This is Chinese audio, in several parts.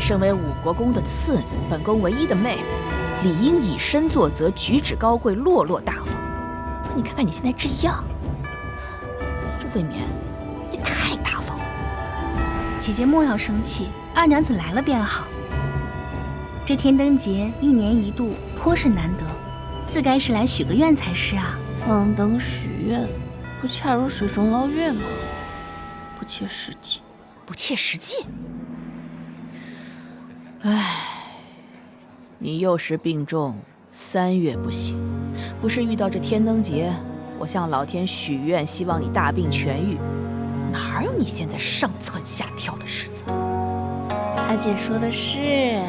身为五国公的次女，本宫唯一的妹妹，理应以身作则，举止高贵，落落大方。你看看你现在这样，这未免也太大方了。姐姐莫要生气，二娘子来了便好。这天灯节1年1度，颇是难得，自该是来许个愿才是啊。放灯许愿，不恰如水中捞月吗？不切实际。不切实际。唉，你幼时病重，3月不行，不是遇到这天灯节，我向老天许愿，希望你大病痊愈，哪有你现在上蹿下跳的日子？阿姐说的是。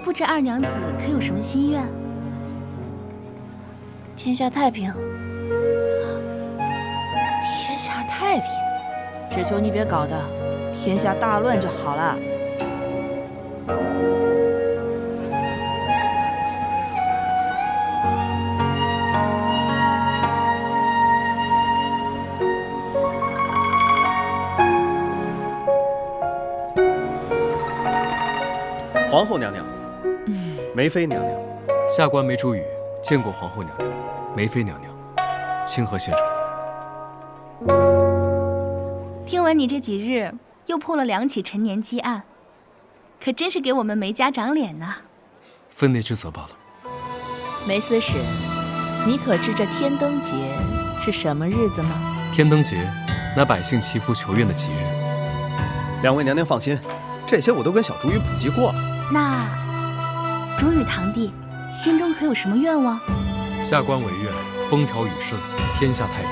不知二娘子可有什么心愿？天下太平。天下太平，只求你别搞得天下大乱就好了。皇后娘娘，梅妃娘娘，下官梅珠雨见过皇后娘娘、梅妃娘娘，清河县主。听闻你这几日又破了2起陈年积案，可真是给我们梅家长脸呢。分内之责罢了。梅司使，你可知这天灯节是什么日子吗？天灯节，乃百姓祈福求愿的吉日。两位娘娘放心，这些我都跟小竹雨普及过了。那竹雨堂弟心中可有什么愿望？下官唯愿风调雨顺，天下太平。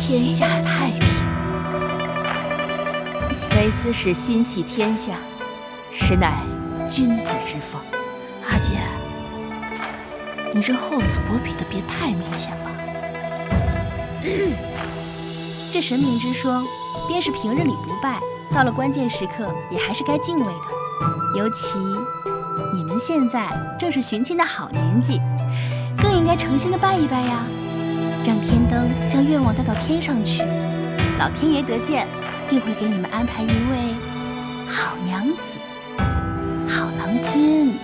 天下太平。梅司使心系天下，实乃君子之风。阿姐，你这厚此薄彼的别太明显吧。这神明之说，便是平日里不拜，到了关键时刻也还是该敬畏的。尤其你们现在正是寻亲的好年纪，更应该诚心的拜一拜呀，让天灯将愿望带到天上去，老天爷得见，定会给你们安排一位好娘子、好郎君。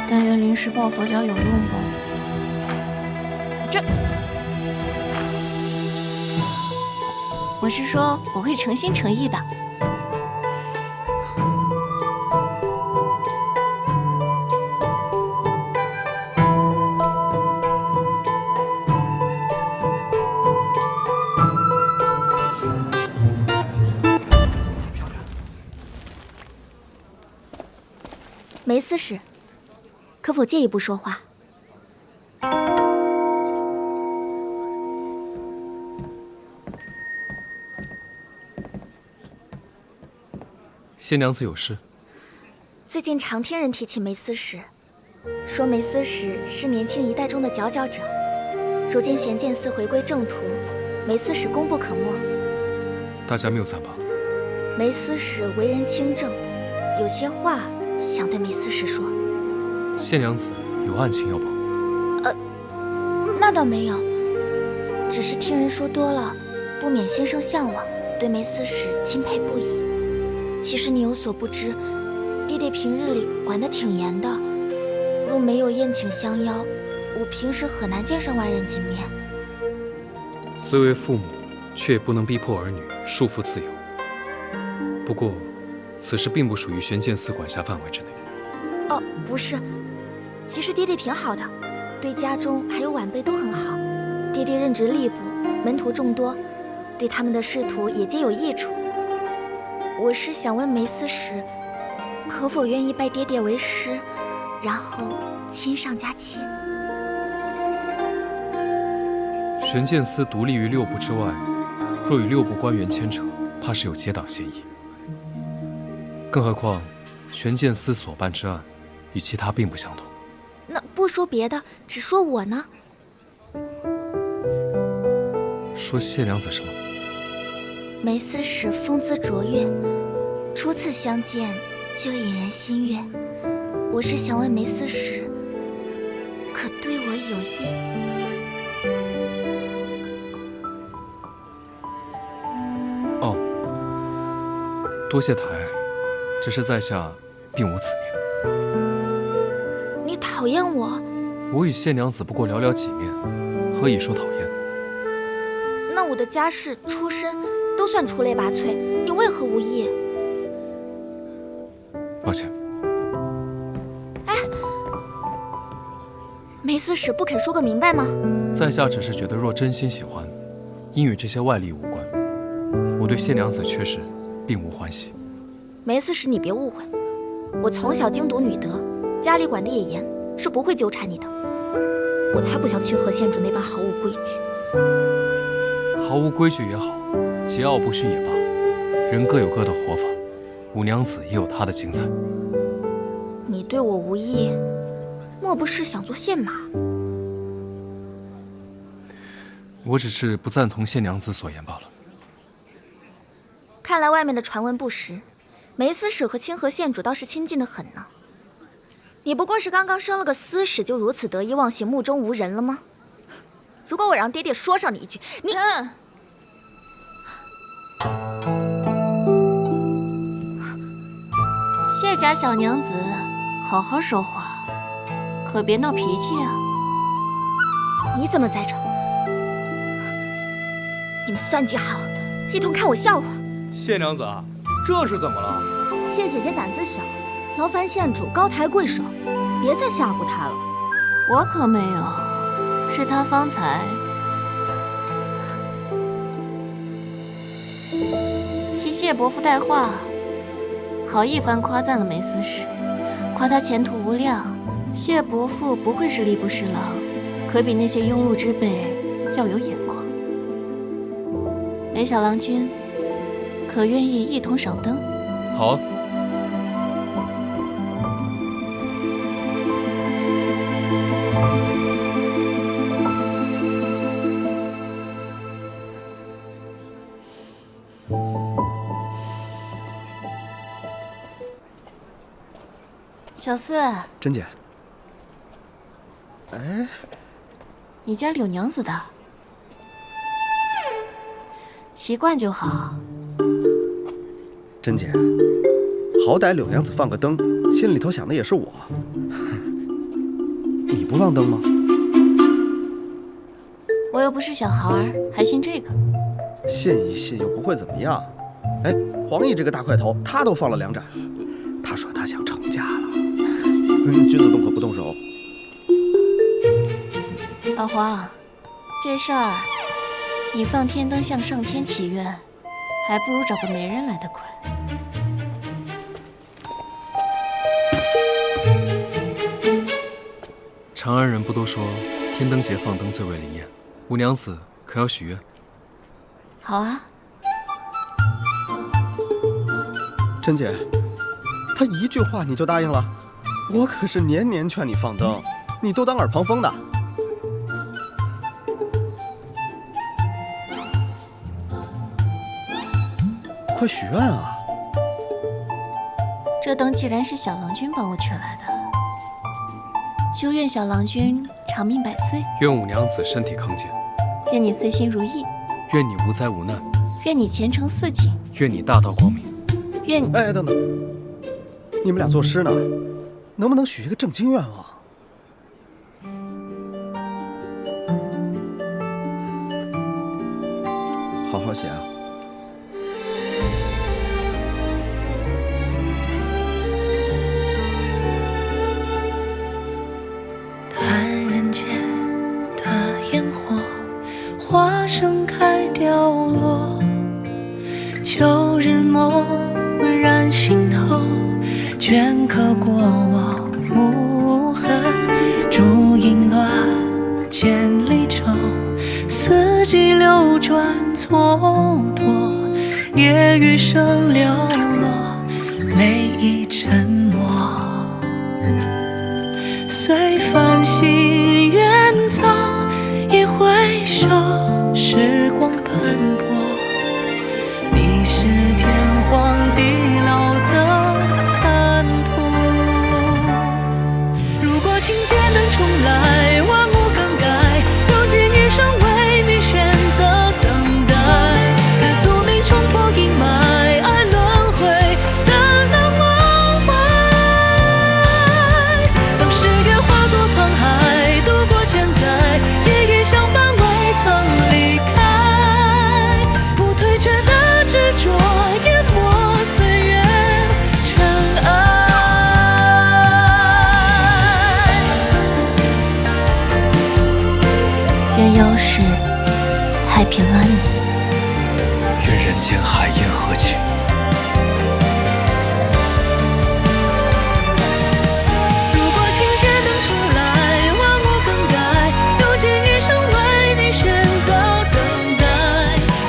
但愿临时抱佛脚有用吧。我是说，我会诚心诚意的。梅司使，可否借一步说话？谢娘子有事？最近常听人提起梅司使，说梅司使是年轻一代中的佼佼者。如今玄剑寺回归正途，梅司使功不可没。大家谬赞吧。梅司使为人清正，有些话想对梅司使说。谢娘子有案情要报？那倒没有，只是听人说多了，不免心生向往，对梅司使钦佩不已。其实你有所不知，爹爹平日里管得挺严的，若没有宴请相邀，我平时很难见上外人几面。虽为父母，却也不能逼迫儿女，束缚自由。不过，此事并不属于玄剑寺管辖范围之内。不是，其实爹爹挺好的，对家中还有晚辈都很好。爹爹任职吏部，门徒众多，对他们的仕途也皆有益处。我是想问梅司使，可否愿意拜爹爹为师，然后亲上加亲？玄剑司独立于6部之外，若与6部官员牵扯，怕是有结党嫌疑。更何况，玄剑司所办之案，与其他并不相同。那不说别的，只说我呢？说谢娘子什么？梅司使风姿卓越，初次相见就引人心悦。我是想问梅司使，可对我有意？多谢抬爱，只是在下并无此念。你讨厌我？我与谢娘子不过寥寥几面，何以说讨厌？那我的家世、出身都算出类拔萃，你为何无意？抱歉。梅思史不肯说个明白吗？在下只是觉得，若真心喜欢，应与这些外力无关。我对谢娘子确实并无欢喜。梅思史，你别误会，我从小精读女德，家里管得也严，是不会纠缠你的。我才不像清河县主那般毫无规矩。毫无规矩也好，桀骜不驯也罢，人各有各的活法，五娘子也有她的精彩。你对我无意，莫不是想做县马？我只是不赞同谢娘子所言罢了。看来外面的传闻不实，梅思史和清河县主倒是亲近得很呢。你不过是刚刚升了个司使，就如此得意忘形、目中无人了吗？如果我让爹爹说上你一句，你……谢家小娘子，好好说话，可别闹脾气啊！你怎么在这？你们算计好，一同看我笑话。谢娘子，这是怎么了？谢姐姐胆子小，劳烦县主高抬贵手，别再吓唬她了。我可没有，是他方才替谢伯父带话，好一番夸赞了梅思史，夸他前途无量。谢伯父不愧是吏部侍郎，可比那些庸碌之辈要有眼光。梅小郎君，可愿意一同赏灯？好啊。小四，甄姐，哎，你家柳娘子的，习惯就好。甄姐，好歹柳娘子放个灯，心里头想的也是我。你不放灯吗？我又不是小孩儿，还信这个？信一信又不会怎么样。哎，黄奕这个大块头，他都放了2盏。他说他想成家了。君子动口不动手。老黄，这事儿你放天灯向上天祈愿，还不如找个媒人来得快。长安人不都说天灯节放灯最为灵验？五娘子可要许愿？好啊。甄姐，他一句话你就答应了？我可是年年劝你放灯，你都当耳旁风的。快许愿啊！这灯既然是小郎君帮我取来的，就愿小郎君长命百岁，愿五娘子身体康健，愿你随心如意，愿你无灾无难，愿你前程似锦，愿你大道光明，愿你……哎，等等，你们俩作诗呢，能不能许一个正经愿望？好好写啊！看人间的烟火，花盛开凋落，旧日梦染心头，镌刻过往无痕。烛影乱，千里舟，四季流转蹉跎，夜雨声寥落，泪已沉默。随繁星远走，一回首，时光斑驳。你是天荒地老的看图。如果情节能重来，万物更改，用尽余生为你选择等待。看宿命冲破阴霾，爱轮回，太平安宁。愿人间海晏和情。如果情节能重来，万物更改，用尽一生为你选择等待，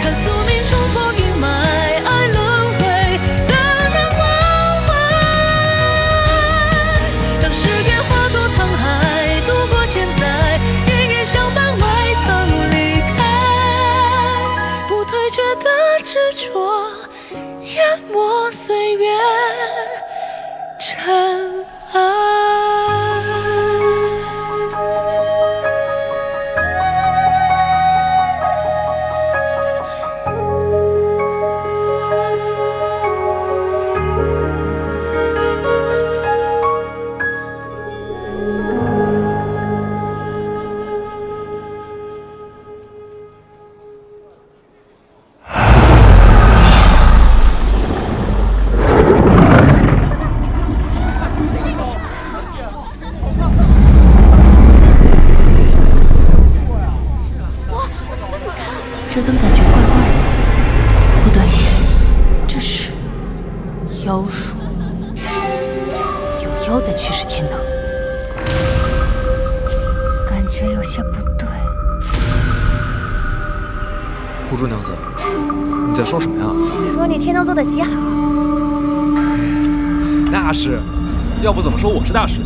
看宿命冲破阴霾，爱轮回，怎能忘怀？当誓言化作沧海，度过千载，记忆相伴，未曾离开，不退却的执着，淹没岁月尘埃。这灯感觉怪怪的，不对，这是妖术，有妖在驱使天灯，感觉有些不对。狐珠娘子，你在说什么呀？说你天灯做的极好，那是，要不怎么说我是大师？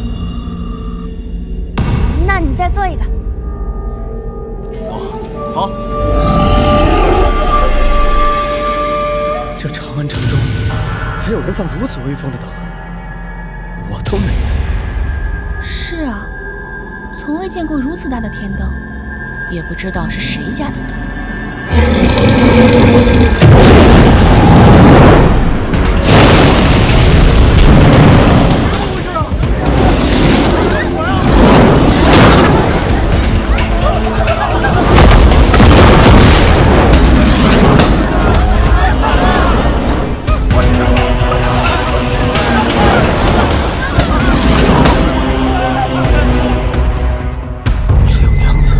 那你再做一个。好。这长安城中还有人放如此威风的灯，我都没有。是啊，从未见过如此大的天灯，也不知道是谁家的灯。六娘子，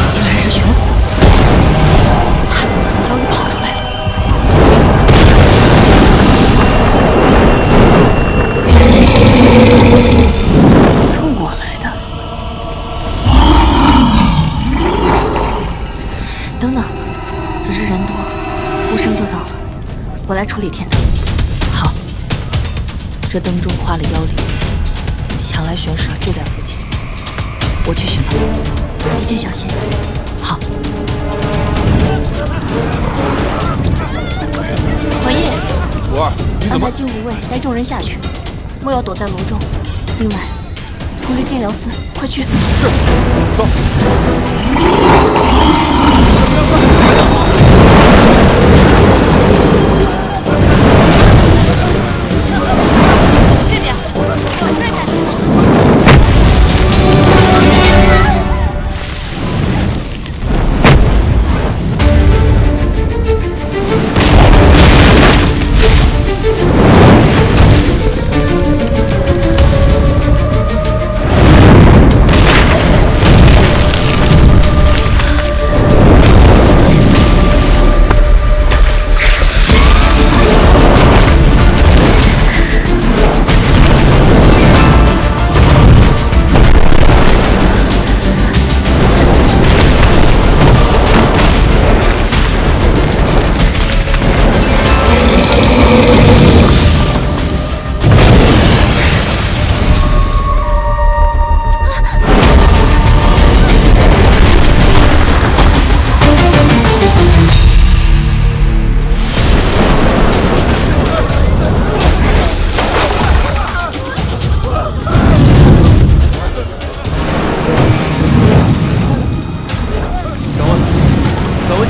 竟然是玄虎，他怎么从妖域跑出来了？冲我来的。等等，此时人多，无声就走了。我来处理天灯。好，这灯中跨了妖灵，想来玄蛇就在附近，我去寻他。一切小心。好。黄叶，五儿，你怎么安排？金无畏带众人下去，莫要躲在炉中。另外，通知金辽司，快去。走。这边，往这儿下去。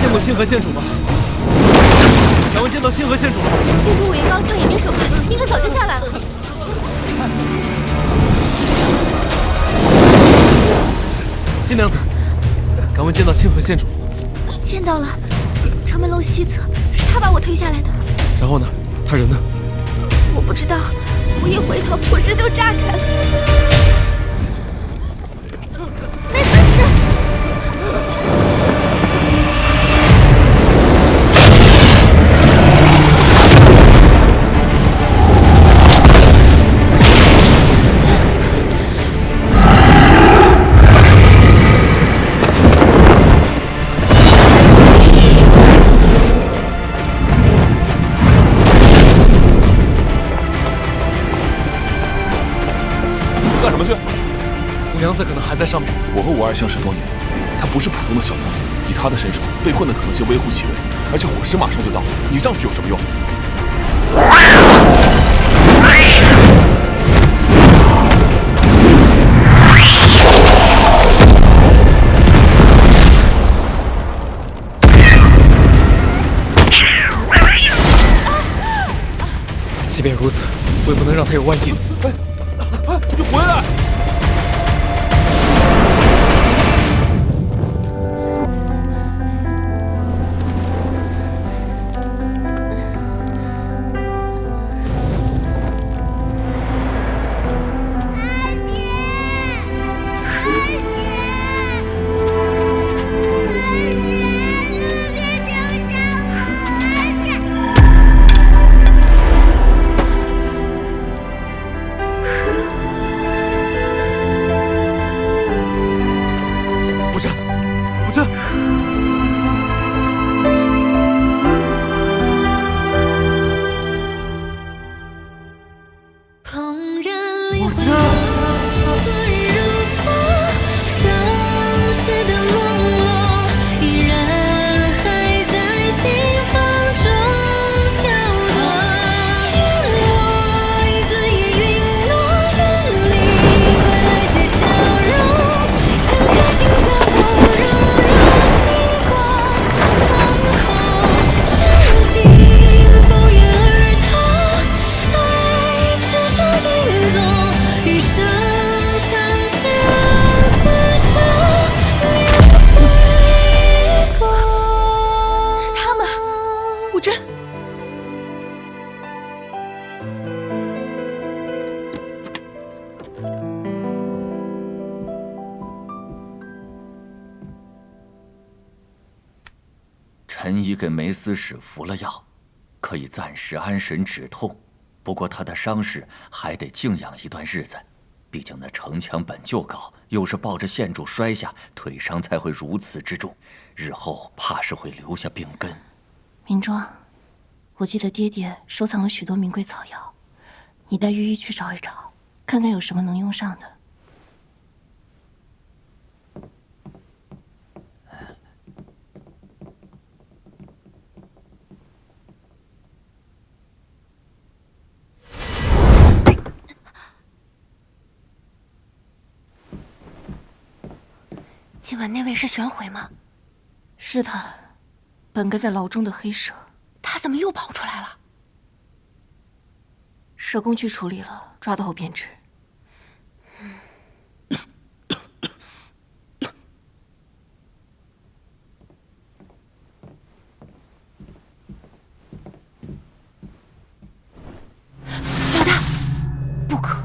见过清河县主吗？敢问见到清河县主吗？县主武艺高强，也没手段，应该早就下来了。新娘子，敢问见到清河县主？见到了，城门楼西侧是他把我推下来的。然后呢？他人呢？我不知道，我一回头，火石就炸开了。梅斯士，干什么去？五娘子可能还在上面。我和52相识多年，她不是普通的小娘子，以她的身手，被困的可能性微乎其微。而且火石马上就到，你上去有什么用？即便如此，我也不能让他有万一。你回来！臣已给梅思使服了药，可以暂时安神止痛。不过他的伤势还得静养一段日子，毕竟那城墙本就高，又是抱着县主摔下，腿伤才会如此之重，日后怕是会留下病根。明庄，我记得爹爹收藏了许多名贵草药，你带御医去找一找，看看有什么能用上的。今晚那位是玄回吗？是他，本该在牢中的黑蛇。他怎么又跑出来了？蛇公去处理了，抓到后便知。老大，不可！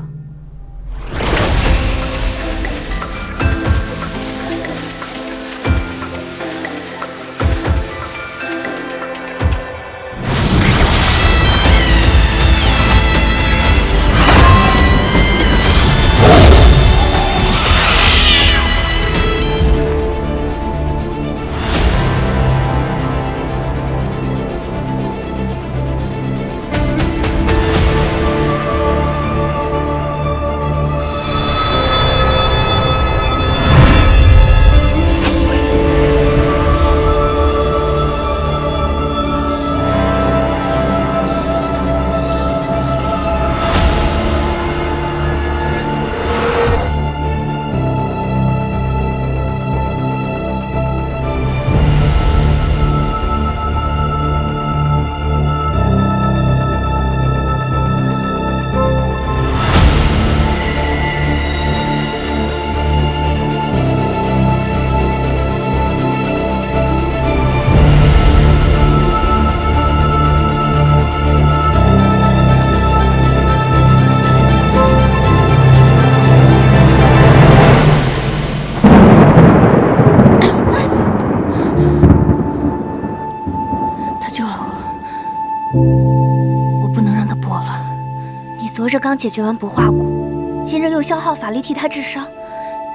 刚解决完不化骨，今日又消耗法力替他治伤，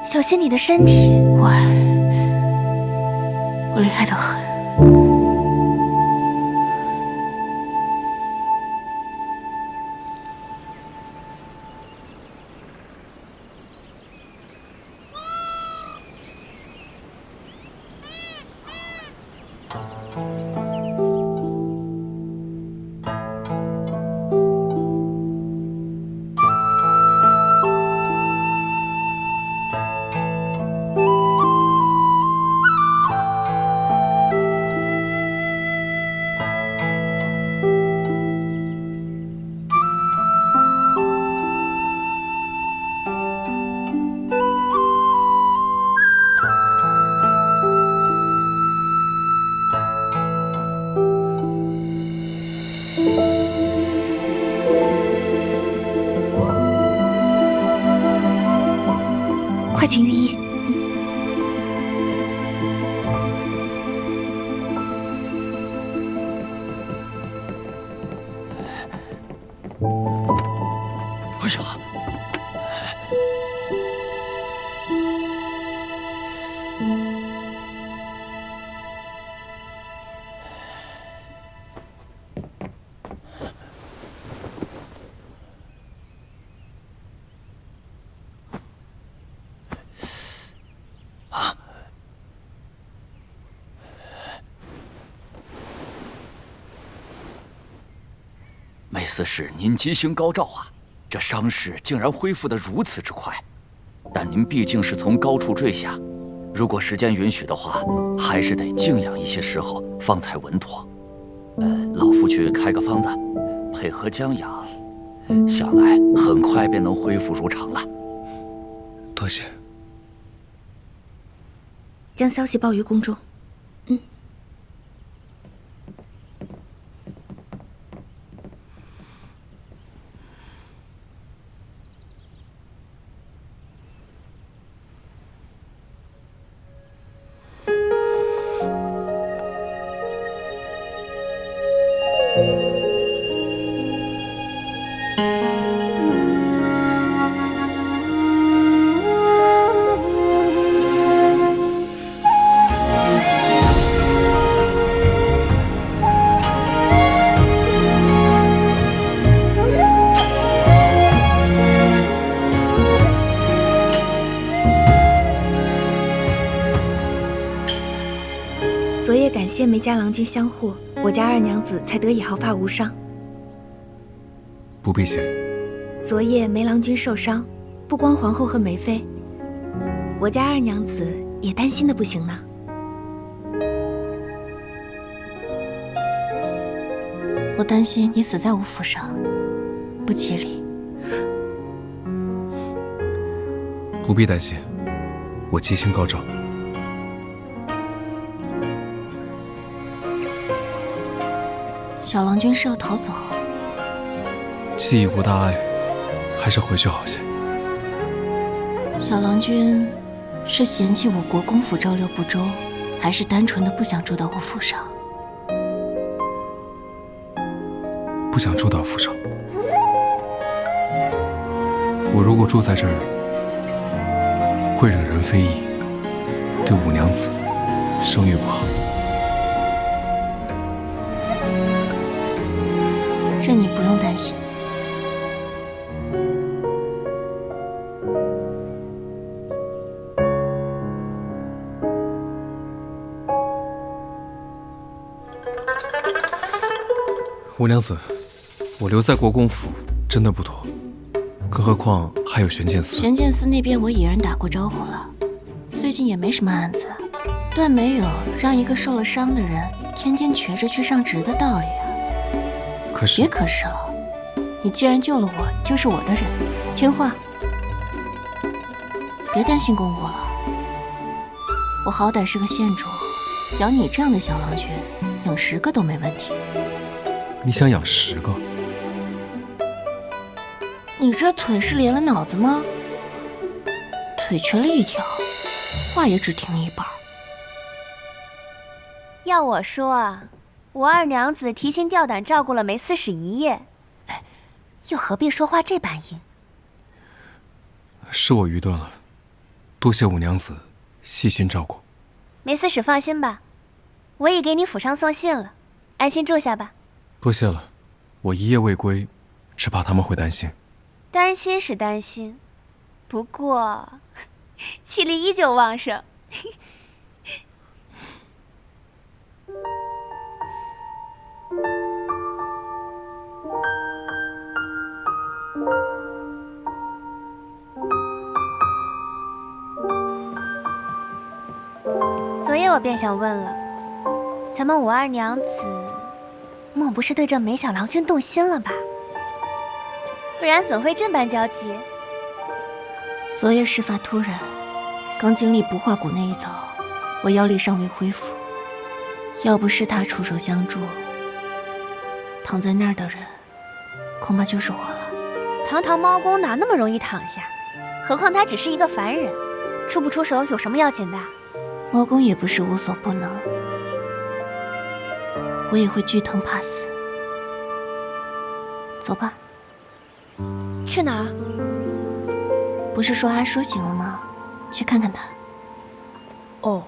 小心你的身体。我厉害得很。快请御医。哎呀！梅司使，您吉星高照啊！这伤势竟然恢复得如此之快。但您毕竟是从高处坠下，如果时间允许的话，还是得静养一些时候方才稳妥。老夫去开个方子，配合将养，想来很快便能恢复如常了。多谢。将消息报于宫中。昨夜感谢梅家郎君相护，我家二娘子才得以毫发无伤。不必谢。昨夜梅郎君受伤，不光皇后和梅妃，我家二娘子也担心的不行呢。我担心你死在我府上，不吉利。不必担心，我吉星高照。小郎君是要逃走？既已无大碍，还是回去好些。小郎君是嫌弃我国公府照料不周，还是单纯的不想住到我府上？不想住到府上。我如果住在这儿，会惹人非议，对五娘子声誉不好。这你不用担心。五娘子，我留在国公府真的不妥，更何况还有玄剑司。玄剑司那边我已然打过招呼了，最近也没什么案子，断没有让一个受了伤的人天天瘸着去上职的道理啊。可是，别可是了，你既然救了我，就是我的人。听话，别担心公务了。我好歹是个县主，养你这样的小郎君，养10个都没问题。你想养10个？你这腿是连了脑子吗？腿瘸了一条，话也只听一半。要我说啊，我二娘子提心吊胆照顾了梅司使一夜，又何必说话这般硬？是我愚钝了，多谢五娘子细心照顾。梅司使放心吧，我已给你府上送信了，安心住下吧。多谢了，我一夜未归，只怕他们会担心。担心是担心，不过气力依旧旺盛。昨夜我便想问了，咱们武二娘子莫不是对这梅小郎君动心了吧？不然怎会这般焦急？昨夜事发突然，刚经历不化谷那一遭，我妖力尚未恢复。要不是他出手相助，躺在那儿的人恐怕就是我了。堂堂猫公哪那么容易躺下？何况他只是一个凡人，出不出手有什么要紧的？猫公也不是无所不能，我也会惧疼怕死。走吧。去哪儿？不是说阿叔醒了吗？去看看他。哦。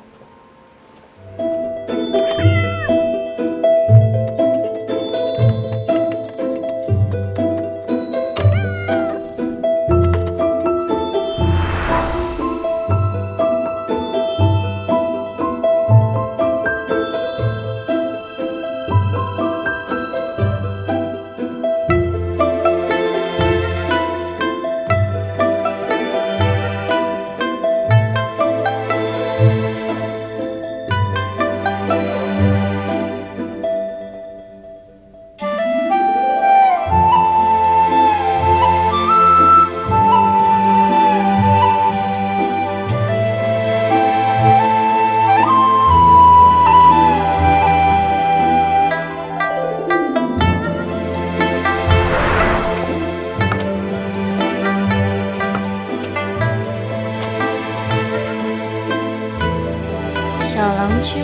小郎君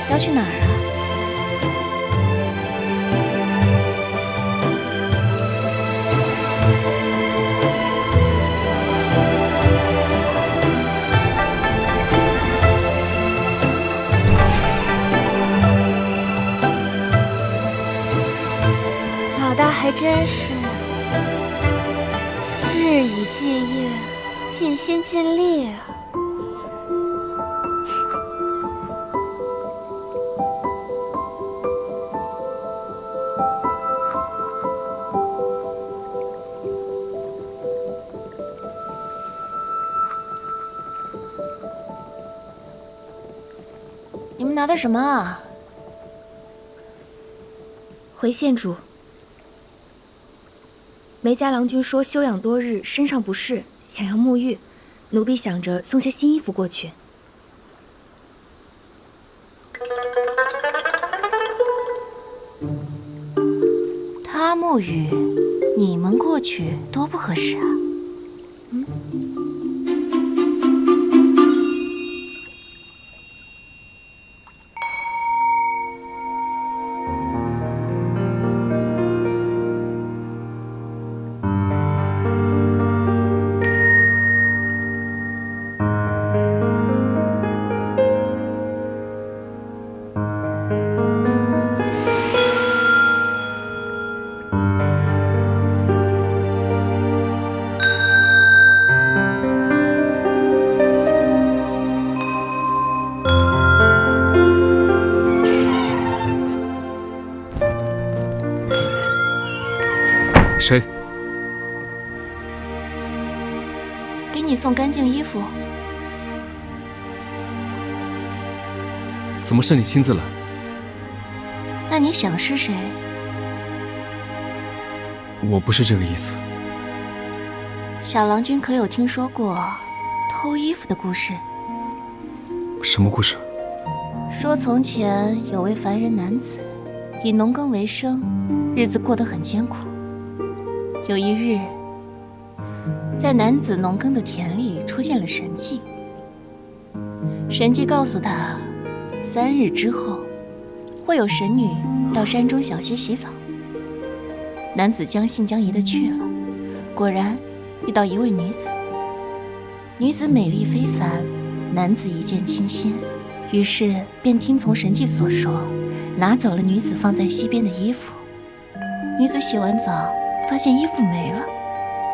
要去哪儿啊？老大还真是日以继夜，尽心尽力啊。你们拿的什么啊？回县主，梅家郎君说休养多日，身上不适，想要沐浴，奴婢想着送些新衣服过去。他沐浴，你们过去多不合适啊！谁？给你送干净衣服。怎么是你亲自来？那你想是谁？我不是这个意思。小郎君可有听说过偷衣服的故事？什么故事？说从前有位凡人男子，以农耕为生，日子过得很艰苦。有一日，在男子农耕的田里出现了神迹。神迹告诉他，3日之后，会有神女到山中小溪洗澡。男子将信将疑的去了，果然遇到一位女子。女子美丽非凡，男子一见倾心，于是便听从神迹所说，拿走了女子放在溪边的衣服。女子洗完澡，发现衣服没了，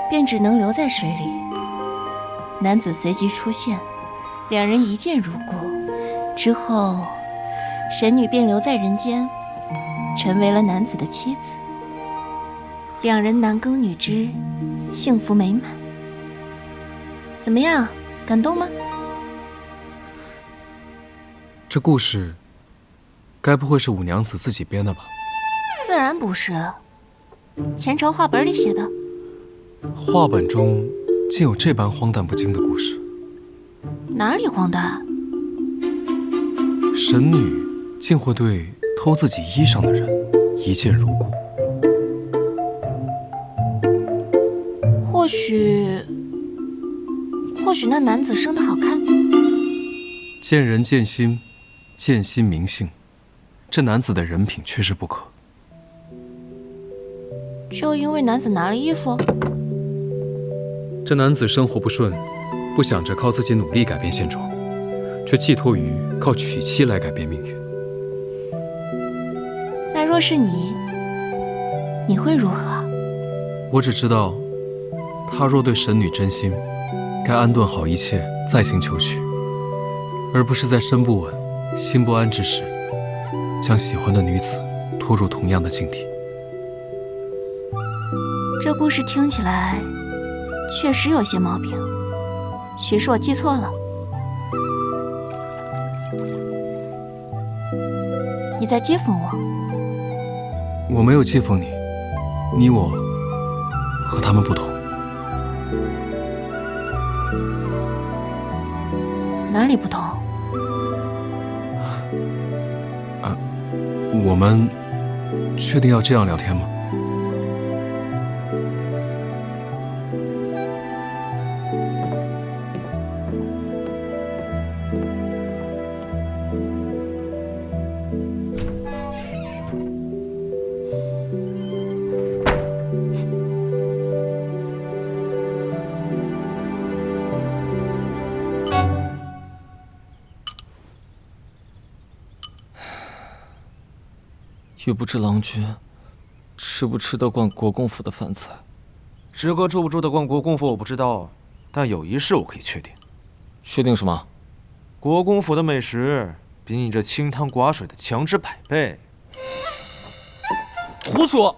便只能留在水里。男子随即出现，两人一见如故。之后，神女便留在人间，成为了男子的妻子。两人男耕女织，幸福美满。怎么样，感动吗？这故事，该不会是五娘子自己编的吧？自然不是，前朝话本里写的。话本中竟有这般荒诞不经的故事？哪里荒诞？神女竟会对偷自己衣裳的人一见如故？或许那男子生得好看。见人见心，见心明性，这男子的人品确实不可。就因为男子拿了衣服？这男子生活不顺，不想着靠自己努力改变现状，却寄托于靠娶妻来改变命运。那若是你，你会如何？我只知道，他若对神女真心，该安顿好一切，再行求娶，而不是在身不稳、心不安之时，将喜欢的女子拖入同样的境地。这故事听起来确实有些毛病，许是我记错了。你在讥讽我？我没有讥讽你，你我和他们不同。哪里不同？我们确定要这样聊天吗？也不知郎君吃不吃得惯国公府的饭菜。师哥住不住得惯国公府我不知道，但有一事我可以确定。确定什么？国公府的美食比你这清汤寡水的强之百倍。胡说！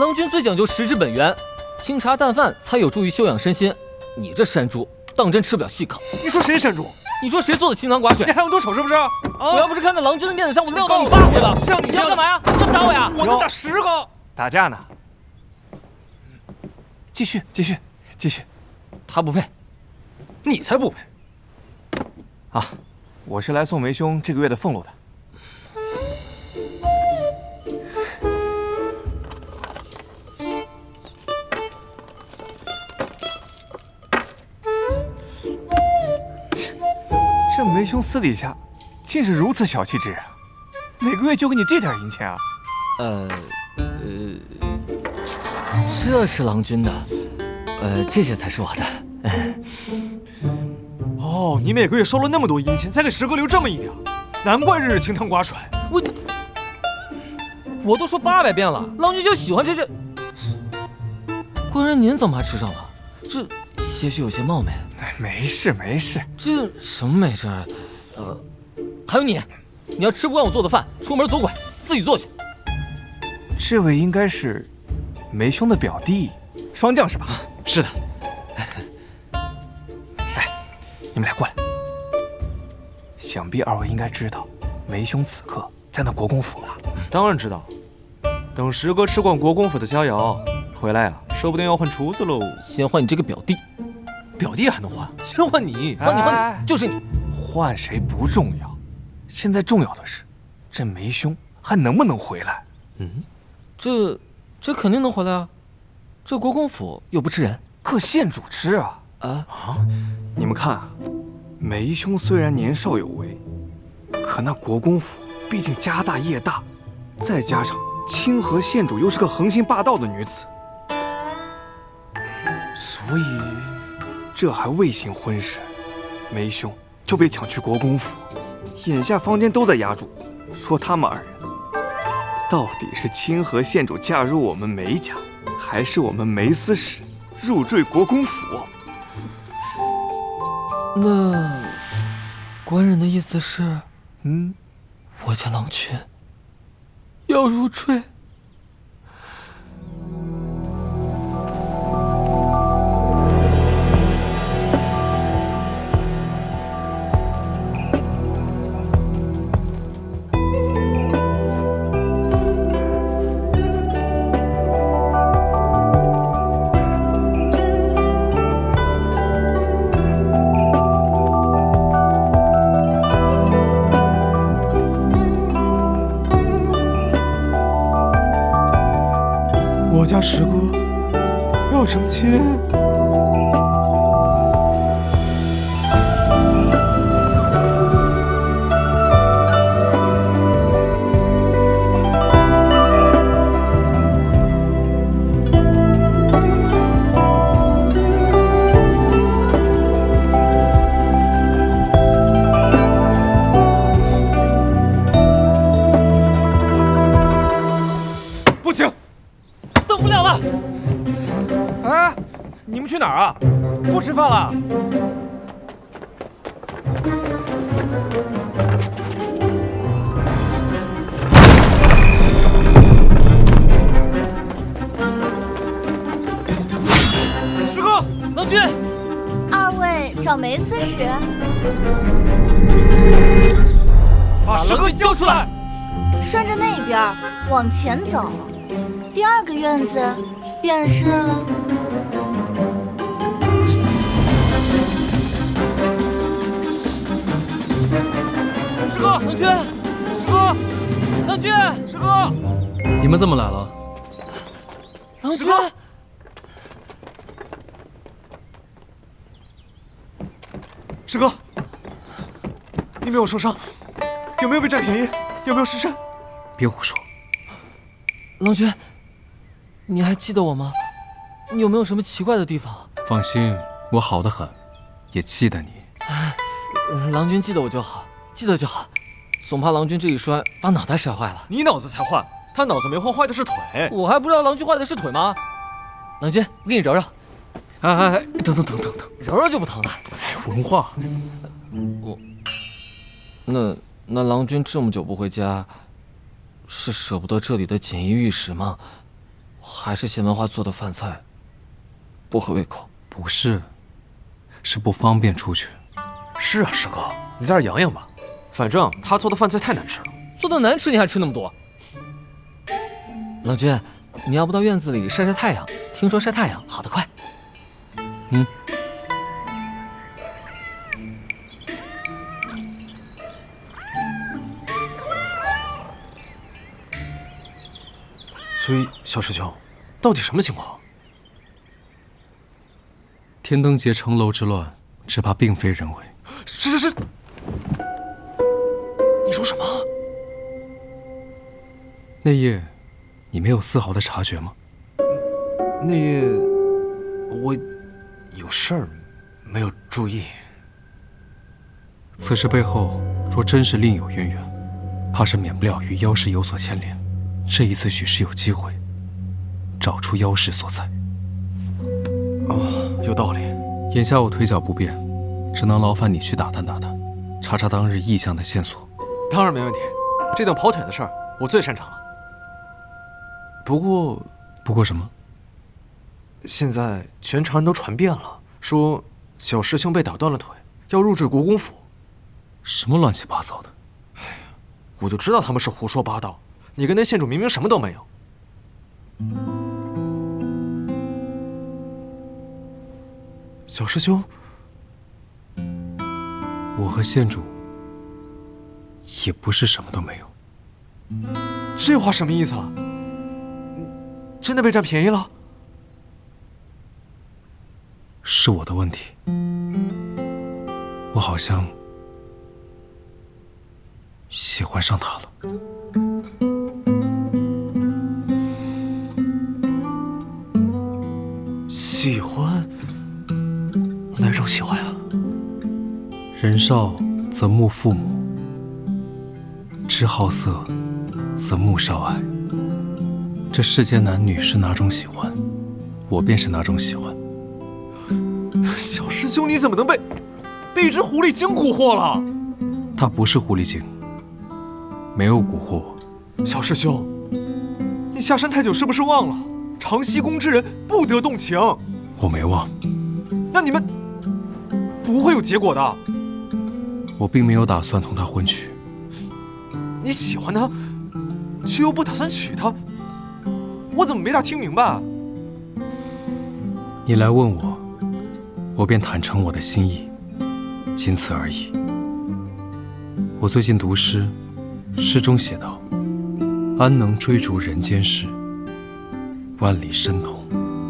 郎君最讲究食之本源，清茶淡饭才有助于修养身心。你这山猪当真吃不了细糠。你说谁山猪？你说谁做的清汤寡水？你还用动手是不是？我要不是看在郎君的面子上，我撂到你8回了。像你要干嘛呀？要打我呀？我能打10个。打架呢？继续。他不配，你才不配。啊，我是来送梅兄这个月的俸禄的。这梅兄私底下竟是如此小气之人，每个月就给你这点银钱啊？这是郎君的，这些才是我的。哦，你每个月收了那么多银钱，才给师哥留这么一点，难怪日日清汤寡水。我都说800遍了，郎君就喜欢这。官人您怎么还吃上了？这些许有些冒昧。没事。这什么没事？还有你要吃不惯我做的饭，出门左拐，自己做去。这位应该是梅兄的表弟，霜降是吧？是的。哎，你们俩过来。想必2位应该知道，梅兄此刻在那国公府吧？当然知道。等师哥吃惯国公府的佳肴回来啊，说不定要换厨子喽。先换你这个表弟。表弟还能换？先换你。换你，就是你。换谁不重要，现在重要的是，这梅兄还能不能回来？这肯定能回来啊！这国公府又不吃人，可县主吃啊！你们看啊，梅兄虽然年少有为，可那国公府毕竟家大业大，再加上清河县主又是个横行霸道的女子，所以这还未行婚事，梅兄就被抢去国公府。眼下坊间都在压住，说他们二人到底是清河县主嫁入我们梅家，还是我们梅司使入赘国公府？那官人的意思是，我家郎君要入赘？我家师哥要成亲。不行，等不了了！哎，你们去哪儿啊？不吃饭了？师哥，郎君，二位找梅司使，把师哥交出来！顺着那边往前走，第二个院子便是了。师哥，郎君，师哥，郎君，师哥，你们怎么来了？郎君，师哥，你没有受伤，有没有被占便宜？有没有失身？别胡说。郎君，你还记得我吗？你有没有什么奇怪的地方？放心，我好得很，也记得你。郎君记得我就好，记得就好，总怕郎君这一摔把脑袋摔坏了。你脑子才坏，他脑子没坏，坏的是腿。我还不知道郎君坏的是腿吗？郎君，我给你揉揉。哎，等，揉揉就不疼了。文化。那郎君这么久不回家，是舍不得这里的锦衣玉食吗？还是谢文化做的饭菜不合胃口？不是，是不方便出去。是啊，师哥，你在这养养吧，反正他做的饭菜太难吃了。做的难吃你还吃那么多？郎君，你要不到院子里晒晒太阳？听说晒太阳好得快。所以，小师兄，到底什么情况？天灯节城楼之乱，只怕并非人为。是，你说什么？那夜，你没有丝毫的察觉吗？那夜，我有事儿，没有注意。此事背后若真是另有渊源，怕是免不了与妖氏有所牵连。这一次许是有机会找出妖氏所在。有道理。眼下我腿脚不便，只能劳烦你去打探打探，查查当日异象的线索。当然没问题，这等跑腿的事儿我最擅长了。不过什么？现在全长安都传遍了，说小师兄被打断了腿，要入赘国公府。什么乱七八糟的！我就知道他们是胡说八道。你跟那县主明明什么都没有。小师兄，我和县主也不是什么都没有。这话什么意思啊？真的被占便宜了？是我的问题，我好像喜欢上他了。哪种喜欢啊？人少则慕父母，知好色则慕少爱。这世间男女是哪种喜欢，我便是哪种喜欢。小师兄，你怎么能被一只狐狸精蛊惑了？他不是狐狸精，没有蛊惑我。小师兄，你下山太久是不是忘了？长西宫之人不得动情。我没忘。那你们不会有结果的。我并没有打算同他婚娶。你喜欢他，却又不打算娶她，我怎么没大听明白？你来问我，我便坦诚我的心意，仅此而已。我最近读诗，诗中写道：“安能追逐人间事，万里深同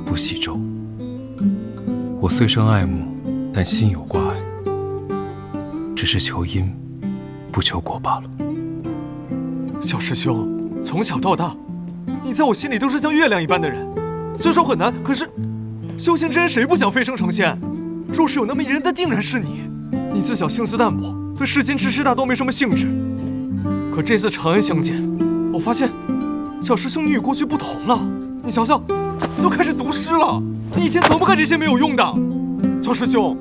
不系舟。”我虽生爱慕，但心有挂碍，只是求因，不求果罢了。小师兄，从小到大，你在我心里都是像月亮一般的人。虽说很难，可是修行之人谁不想飞升成仙？若是有那么一人，但定然是你。你自小心思淡薄，对世间之事大都没什么兴致。可这次长安相见，我发现小师兄你与过去不同了。你想想，你都开始读诗了，你以前从不干这些没有用的。小师兄，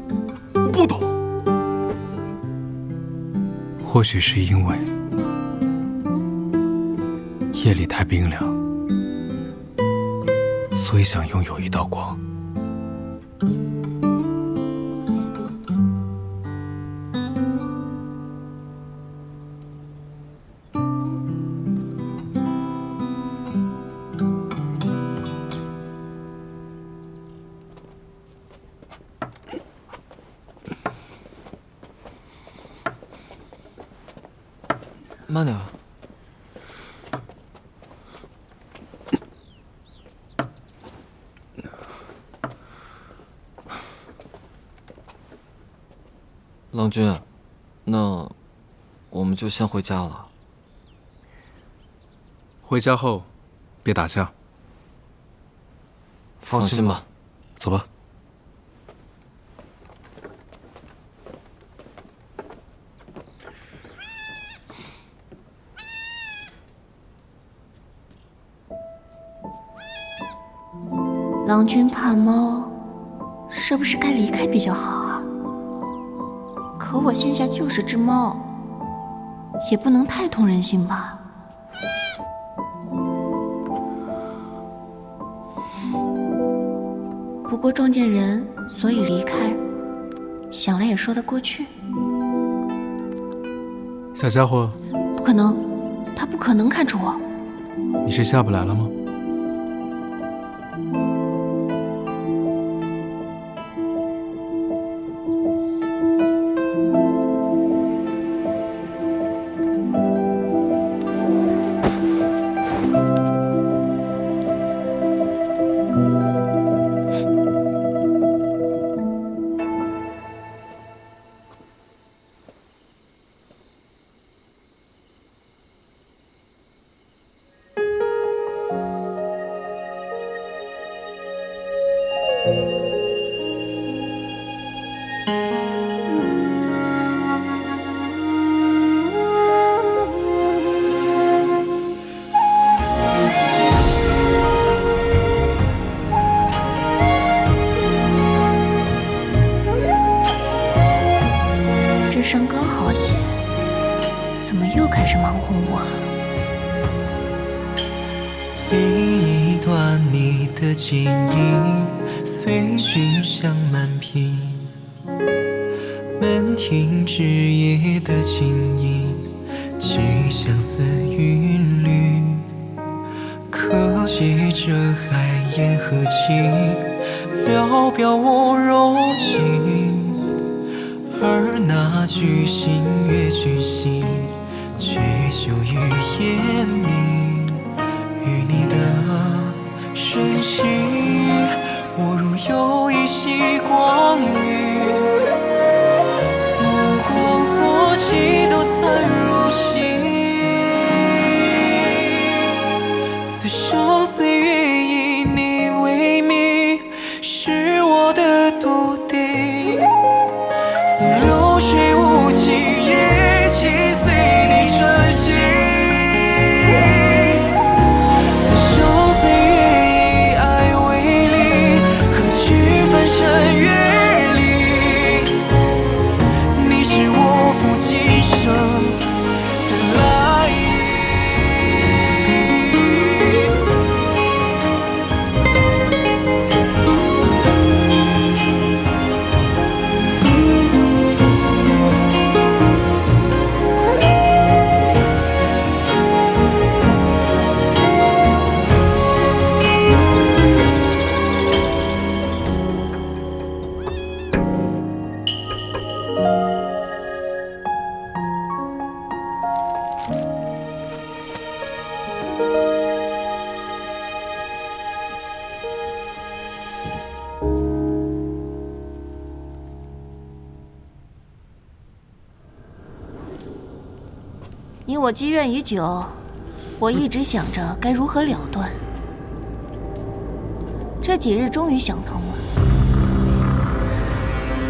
我不懂。或许是因为夜里太冰凉，所以想拥有一道光。慢点。郎君，那我们就先回家了。回家后别打架。放心吧。走吧。郎君怕猫，是不是该离开比较好啊？可我现下就是只猫，也不能太通人性吧。不过撞见人，所以离开，想来也说得过去。小家伙，不可能，他不可能看出我。你是下不来了吗？这伤刚好些，怎么又开始忙公务啊？一段你的剪影，随寻香满屏，门庭之夜的轻盈，寄相思云缕，可借这海烟和情，聊表我柔情。而那句心悦君心，却羞于言明。与你的深情，我如有一夕光晕，目光所及都残如洗。此生岁月以你为名，是我的笃定。你我积怨已久，我一直想着该如何了断。这几日终于想通了，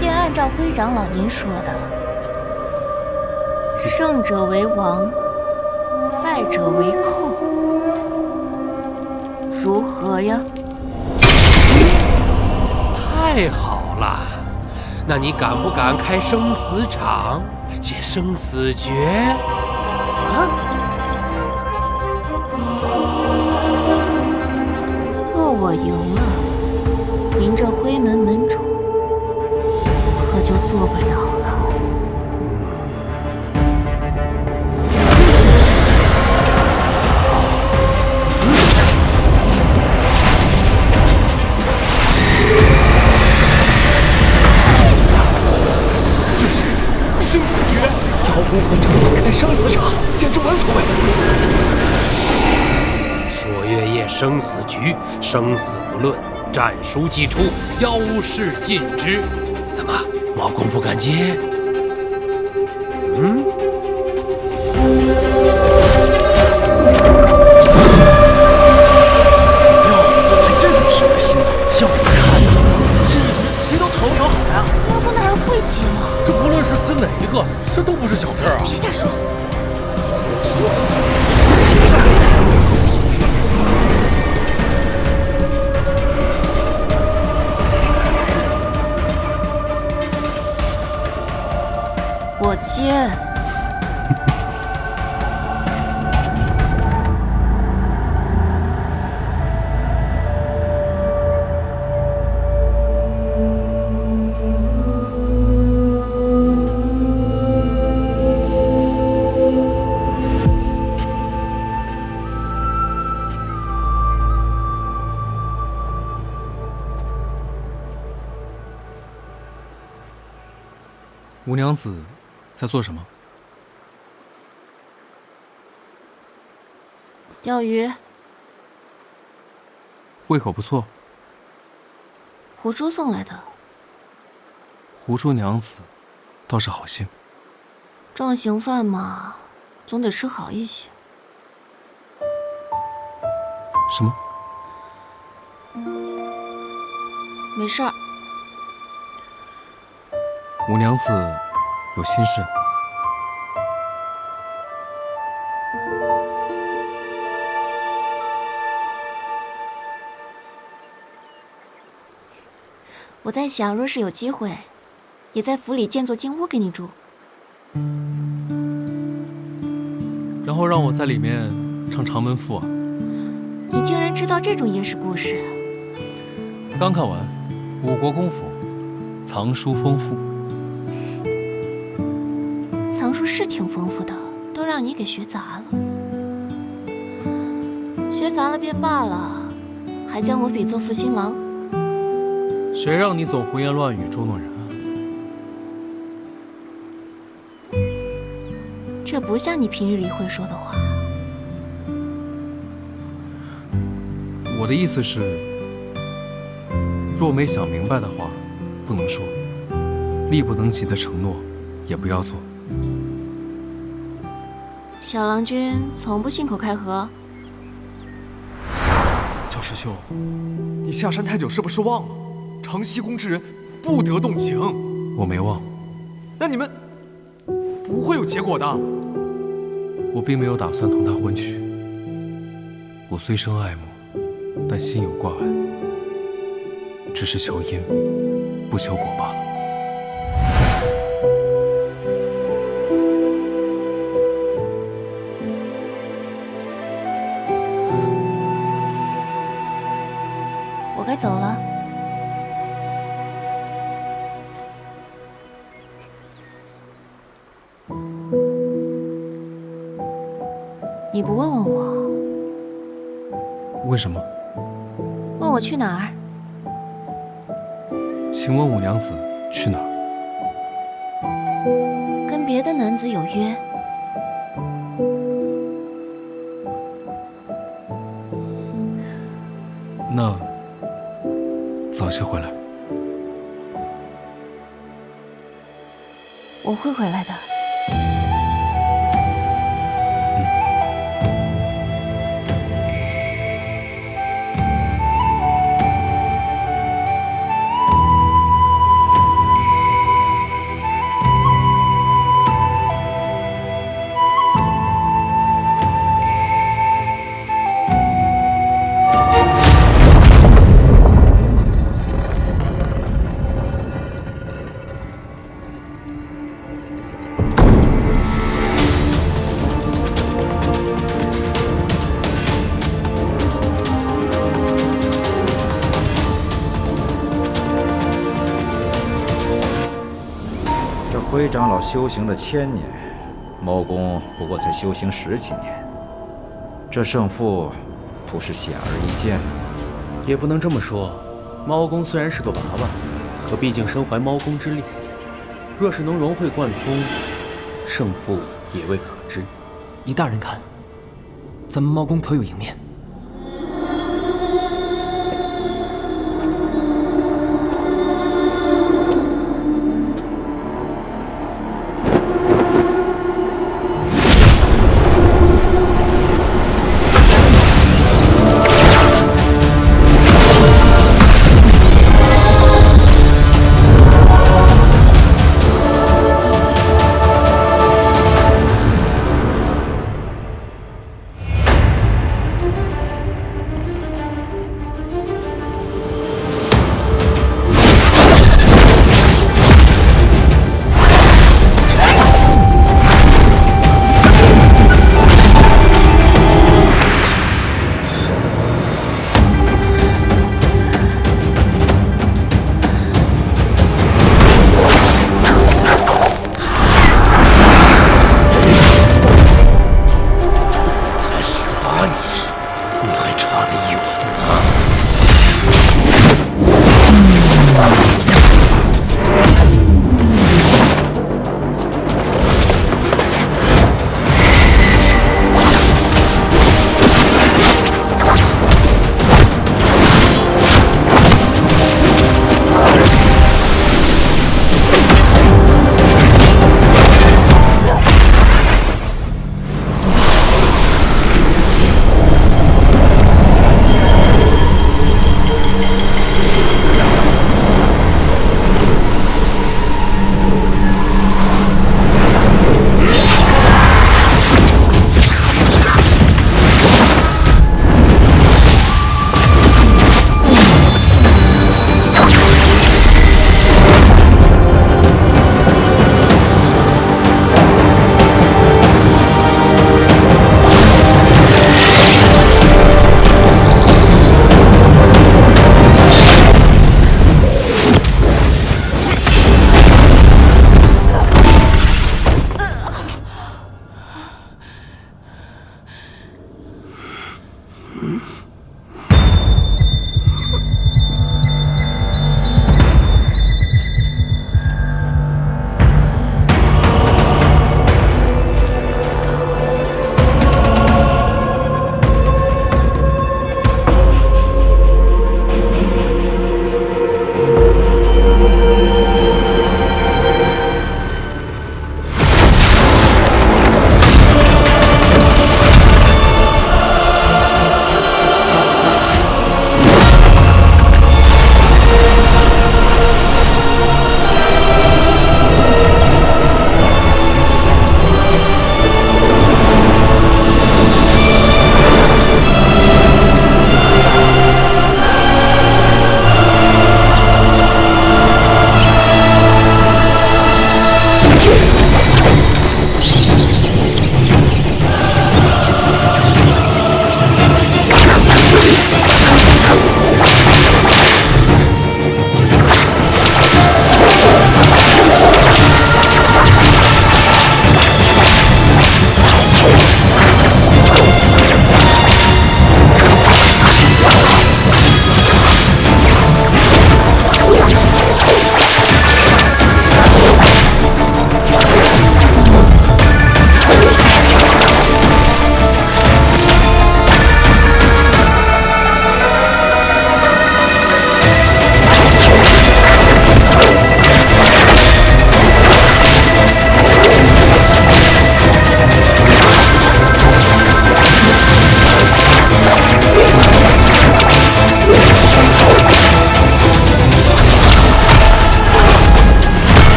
便按照辉长老您说的，胜者为王，败者为寇，如何呀？太好了，那你敢不敢开生死场，解生死诀？啊？若我赢了，您这辉门门主可就做不了了。这是生死诀，妖宫和长老开生死场，简直闻所未闻。朔月夜生死局，生死不论，战书既出，妖事尽知。怎么，毛公不敢接？嗯？还真是铁了心的，要不看呢，这一局谁都讨不成好呀。妖宫哪儿会接呢？这不论是死哪一个，这都不是小事啊！别瞎说。我接。吴娘子在做什么？钓鱼。胃口不错。胡珠送来的。胡珠娘子倒是好心。壮行饭嘛，总得吃好一些。什么？没事儿。吴娘子有心事。我在想，若是有机会，也在府里建座金屋给你住。然后让我在里面唱长门赋啊！你竟然知道这种野史故事？刚看完，五国公府藏书丰富。藏书是挺丰富的，都让你给学杂了。学杂了便罢了，还将我比作负心郎。谁让你总胡言乱语捉弄人啊？这不像你平日里会说的话。我的意思是，若没想明白的话，不能说；力不能及的承诺，也不要做。小郎君从不信口开河。九师兄，你下山太久是不是忘了？承西宫之人不得动情。我没忘。那你们不会有结果的。我并没有打算同他婚娶。我虽生爱慕，但心有挂碍，只是求因，不求果罢了。我该走了。你不问问我？为什么？问我去哪儿？请问五娘子去哪儿？跟别的男子有约。那早些回来。我会回来的。灰长老修行了1000年，猫公不过才修行10几年，这胜负不是显而易见。也不能这么说，猫公虽然是个娃娃，可毕竟身怀猫公之力，若是能融会贯通，胜负也未可知。依大人看，咱们猫公可有赢面？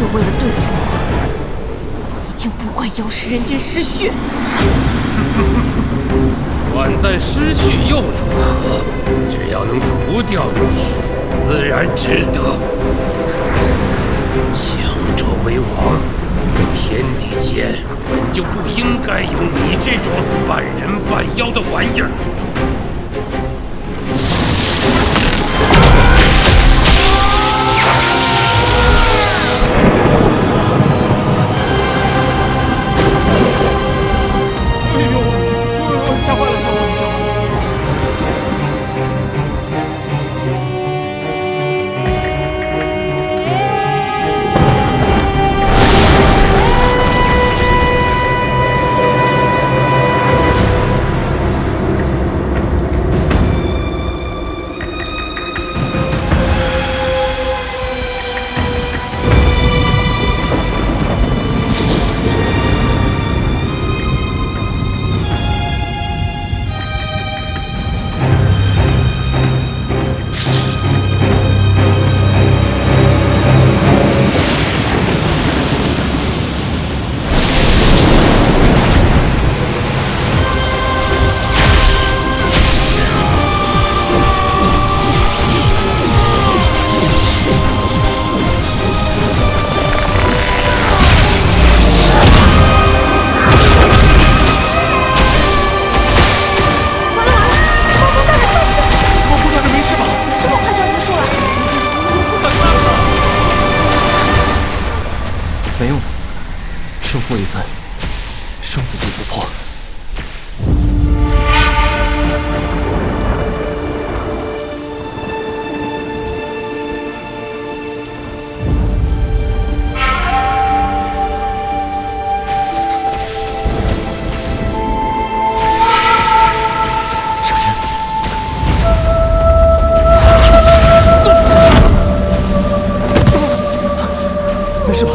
就为了对付我，已经不管妖尸人间失血。管在失血又如何？只要能除掉你，自然值得。降纣为王，天地间本就不应该有你这种半人半妖的玩意儿。吓坏了，吓坏了，吓坏了！没用的，胜负已分，生死局不破。没事吧？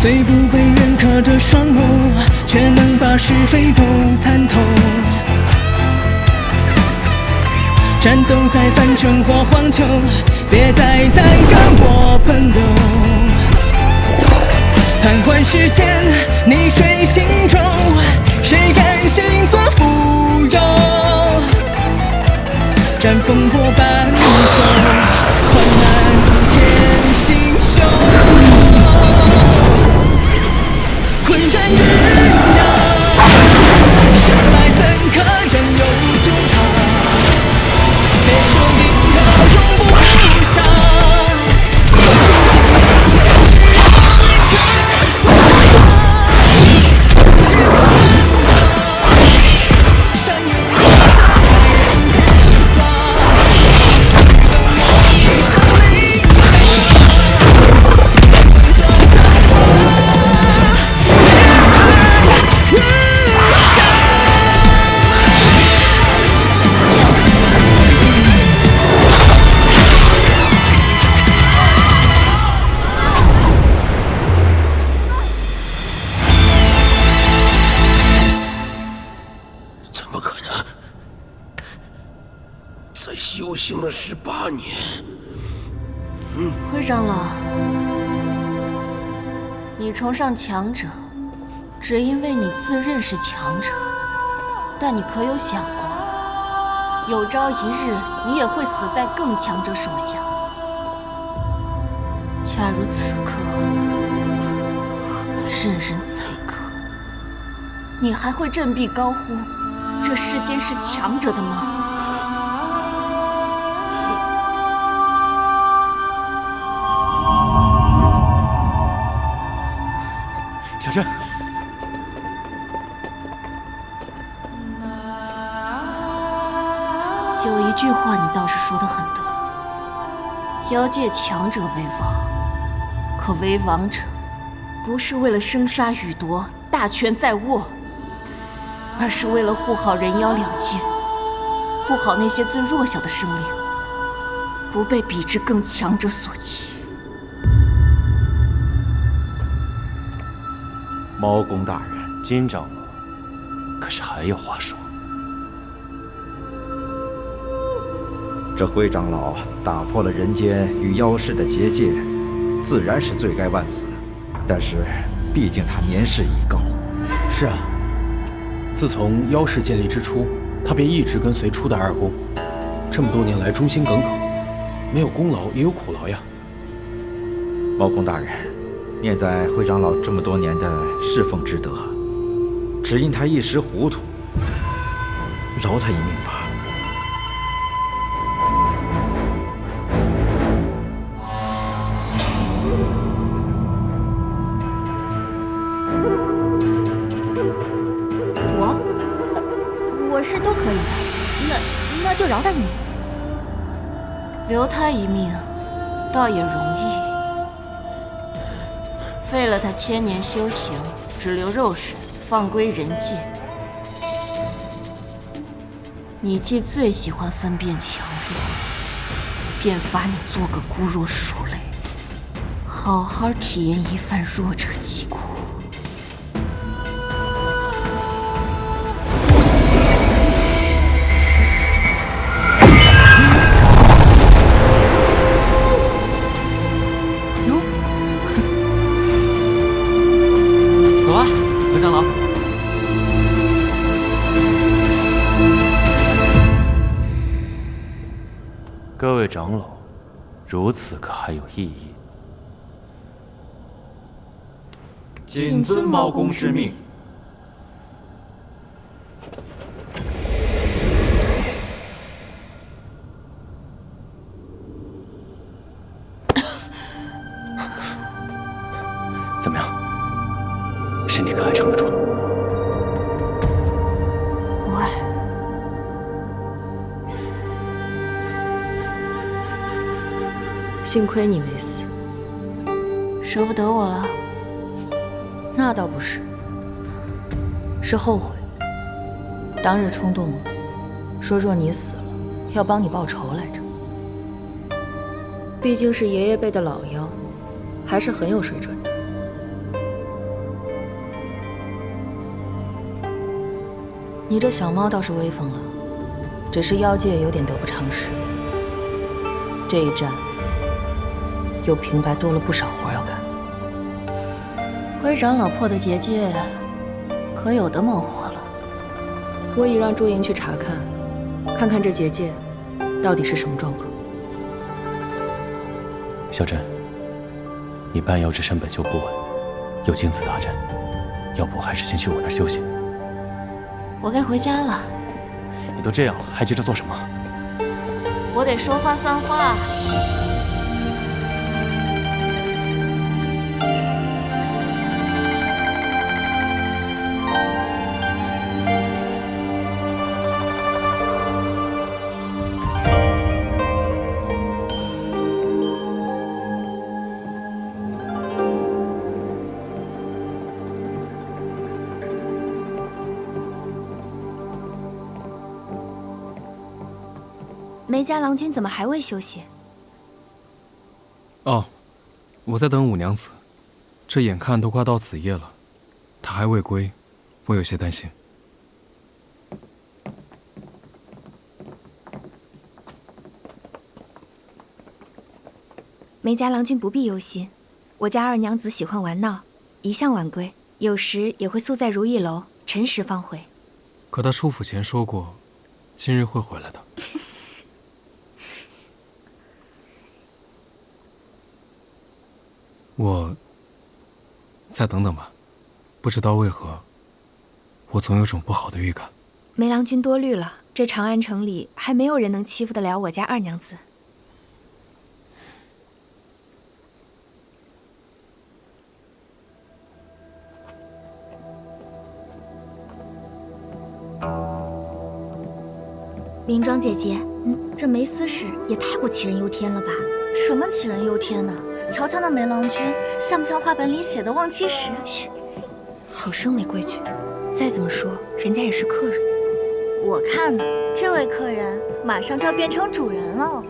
最不被认可的双眸，却能把是非都参透。战斗在凡尘或荒丘，别再单干我奔流。贪欢世间，逆水行舟，谁甘心做浮游？战风波般手，换满天星宿。浑然云游，生来怎可任由足踏？别说领导永不杀，善与恶在人间画，等我一声令下，混着在花。修行了18年。徽长老，你崇尚强者，只因为你自认是强者。但你可有想过，有朝一日你也会死在更强者手下？恰如此刻，任人宰割，你还会振臂高呼这世间是强者的吗？小珍，有一句话你倒是说得很对，妖界强者为王，可为王者不是为了生杀予夺、大权在握，而是为了护好人妖两界，护好那些最弱小的生灵，不被比之更强者所欺。猫公大人，金长老，可是还有话说？这徽长老打破了人间与妖世的结界，自然是罪该万死。但是，毕竟他年事已高。是啊，自从妖世建立之初，他便一直跟随初代二公，这么多年来忠心耿耿，没有功劳也有苦劳呀。猫公大人，念在徽长老这么多年的侍奉之德，只因他一时糊涂，饶他一命吧。我是都可以的，那就饶他一命。留他一命，倒也容易。废了他1000年修行，只留肉身，放归人界。你既最喜欢分辨强弱，便罚你做个孤弱鼠类，好好体验一番弱者疾苦。长老，各位长老，如此可还有异议？谨遵猫公之命。怎么样？身体可还撑得住？不爱。幸亏你没死。舍不得我了？那倒不是，是后悔。当日冲动了，说若你死了，要帮你报仇来着。毕竟是爷爷辈的老妖，还是很有水准的。你这小猫倒是威风了，只是妖界有点得不偿失。这一战，又平白多了不少活要干。徽长老破的结界，可有的冒火了。我已让祝莹去查看，看看这结界到底是什么状况。小珍，你半妖之身本就不稳，有金子大战，要不还是先去我那儿休息。我该回家了。你都这样了，还急着做什么？我得说话算话。梅家郎君怎么还未休息？哦，我在等五娘子，这眼看都快到子夜了，她还未归，我有些担心。梅家郎君不必忧心，我家二娘子喜欢玩闹，一向晚归，有时也会宿在如意楼，辰时方回。可他出府前说过，今日会回来的。我再等等吧，不知道为何，我总有种不好的预感。梅郎君多虑了，这长安城里还没有人能欺负得了我家二娘子。明庄姐姐，这梅司使也太过杞人忧天了吧？什么杞人忧天呢？瞧瞧那梅郎君，像不像话本里写的忘妻石？嘘，好生没规矩。再怎么说，人家也是客人。我看呢，这位客人马上就要变成主人了。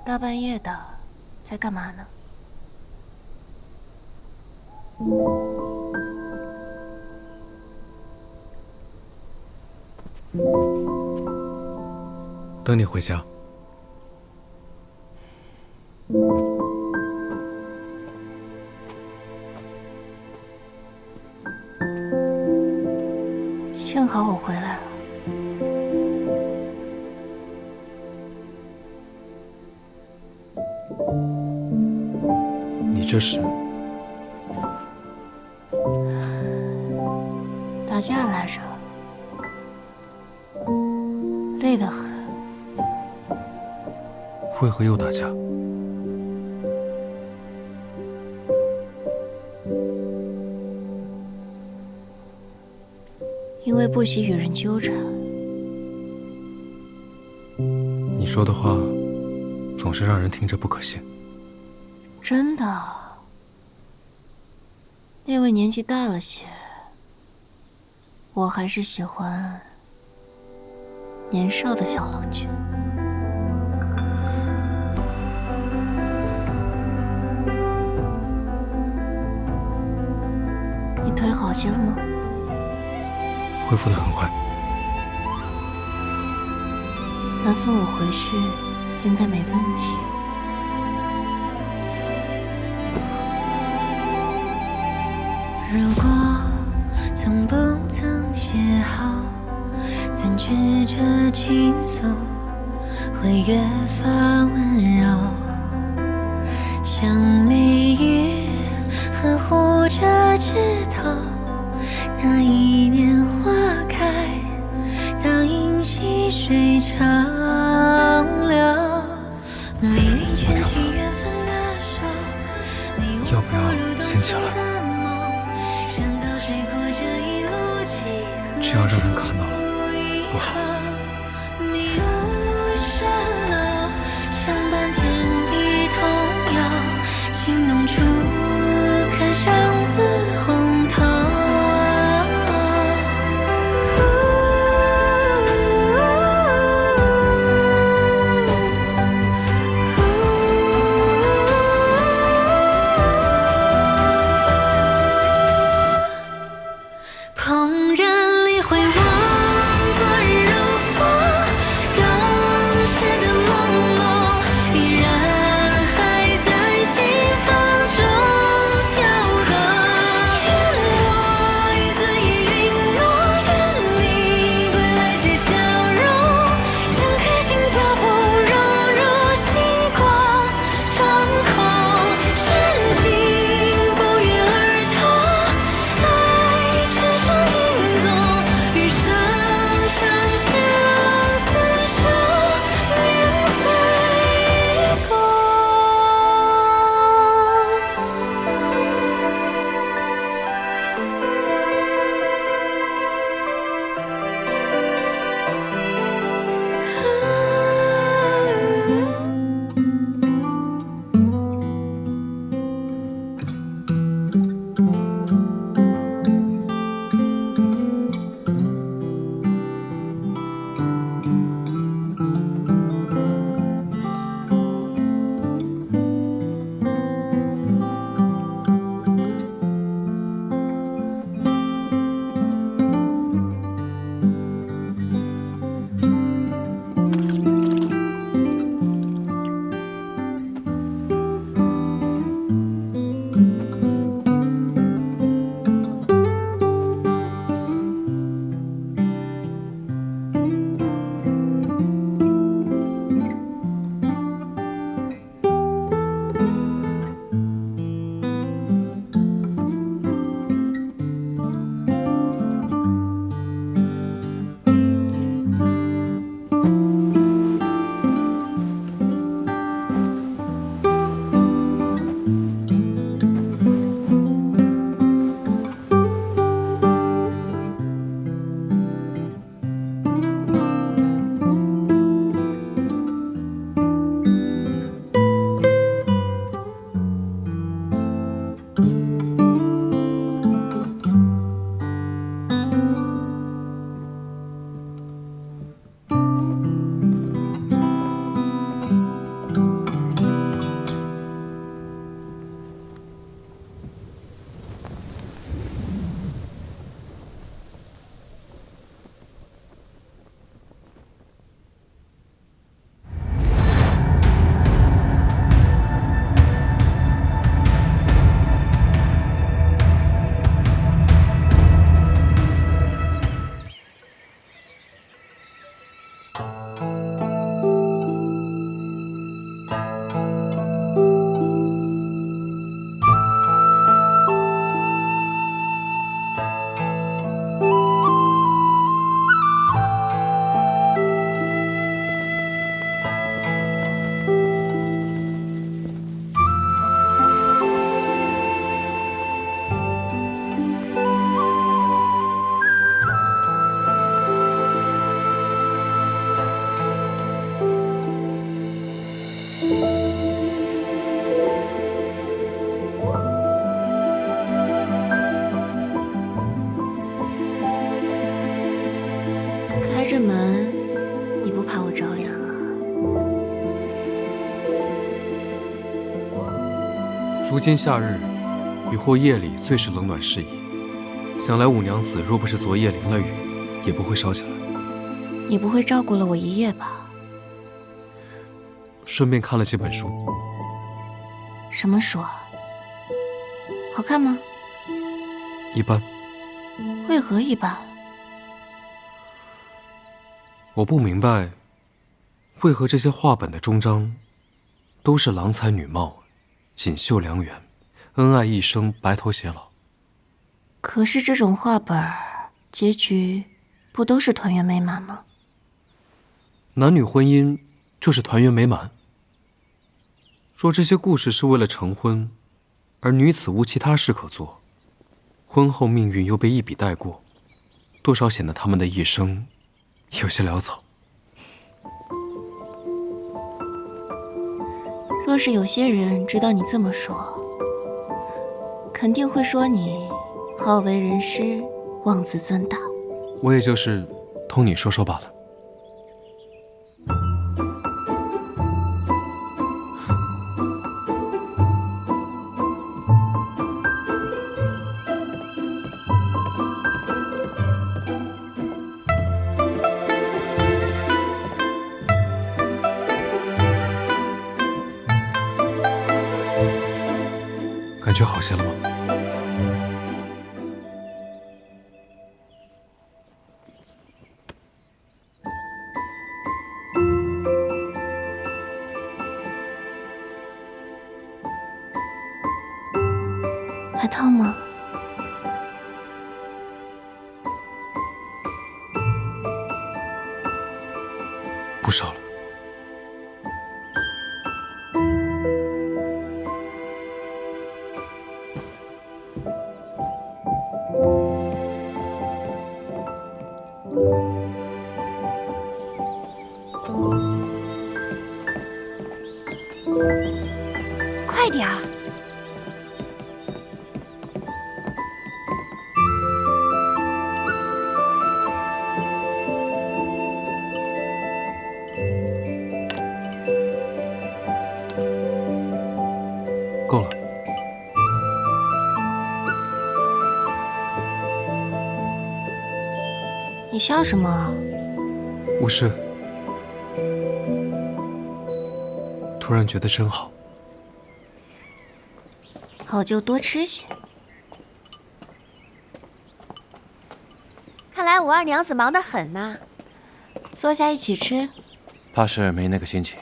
大半夜的，在干嘛呢？等你回家。幸好我回来了。你这是打架来着，累得很。为何又打架？因为不喜与人纠缠。你说的话总是让人听着不可信。真的，那位年纪大了些，我还是喜欢年少的小郎君。你腿好些了吗？恢复得很快。那送我回去应该没问题。如果从不曾邂逅，怎知这情愫会越发温柔？像梅雨呵护着枝头，那一年花开，倒映细水长流。美丽牵起缘分的手，要不要先起来？这样让人看到了不好。迷雾蜃楼，相伴天地同游，情浓处看相思红透。怦然理会望昨日如这门，你不怕我着凉啊？如今夏日，雨或夜里最是冷暖适宜。想来五娘子若不是昨夜淋了雨，也不会烧起来。你不会照顾了我一夜吧？顺便看了几本书。什么书啊？好看吗？一般。为何一般？我不明白，为何这些画本的终章都是郎才女貌、锦绣良缘、恩爱一生、白头偕老。可是这种画本结局不都是团圆美满吗？男女婚姻就是团圆美满。若这些故事是为了成婚，而女子无其他事可做，婚后命运又被一笔带过，多少显得他们的一生有些潦草。若是有些人知道你这么说，肯定会说你好为人师，妄自尊大。我也就是同你说说罢了。感觉好些了吗？还烫吗？不少了。快点儿！够了。你笑什么？无事。突然觉得真好。好就多吃些。看来五二娘子忙得很呐。坐下一起吃。怕是没那个心情。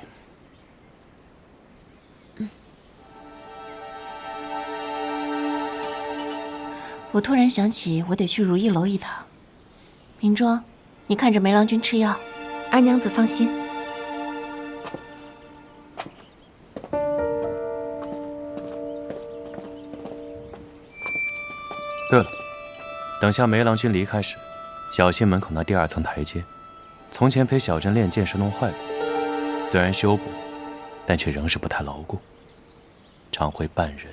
我突然想起，我得去如意楼一趟。明庄，你看着梅郎君吃药。二娘子放心。对了，等下梅郎君离开时，小心门口那第2层台阶。从前陪小珍练剑时弄坏过，虽然修补，但却仍是不太牢固，常会绊人。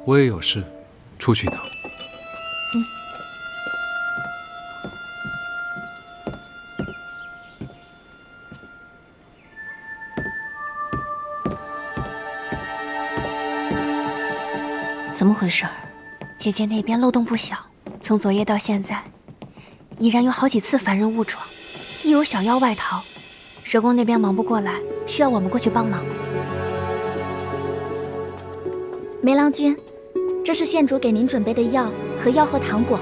我也有事，出去一趟。怎么回事？姐姐那边漏洞不小，从昨夜到现在，已然有好几次凡人误闯，亦有小妖外逃。蛇宫那边忙不过来，需要我们过去帮忙。梅郎君，这是县主给您准备的药和药后糖果。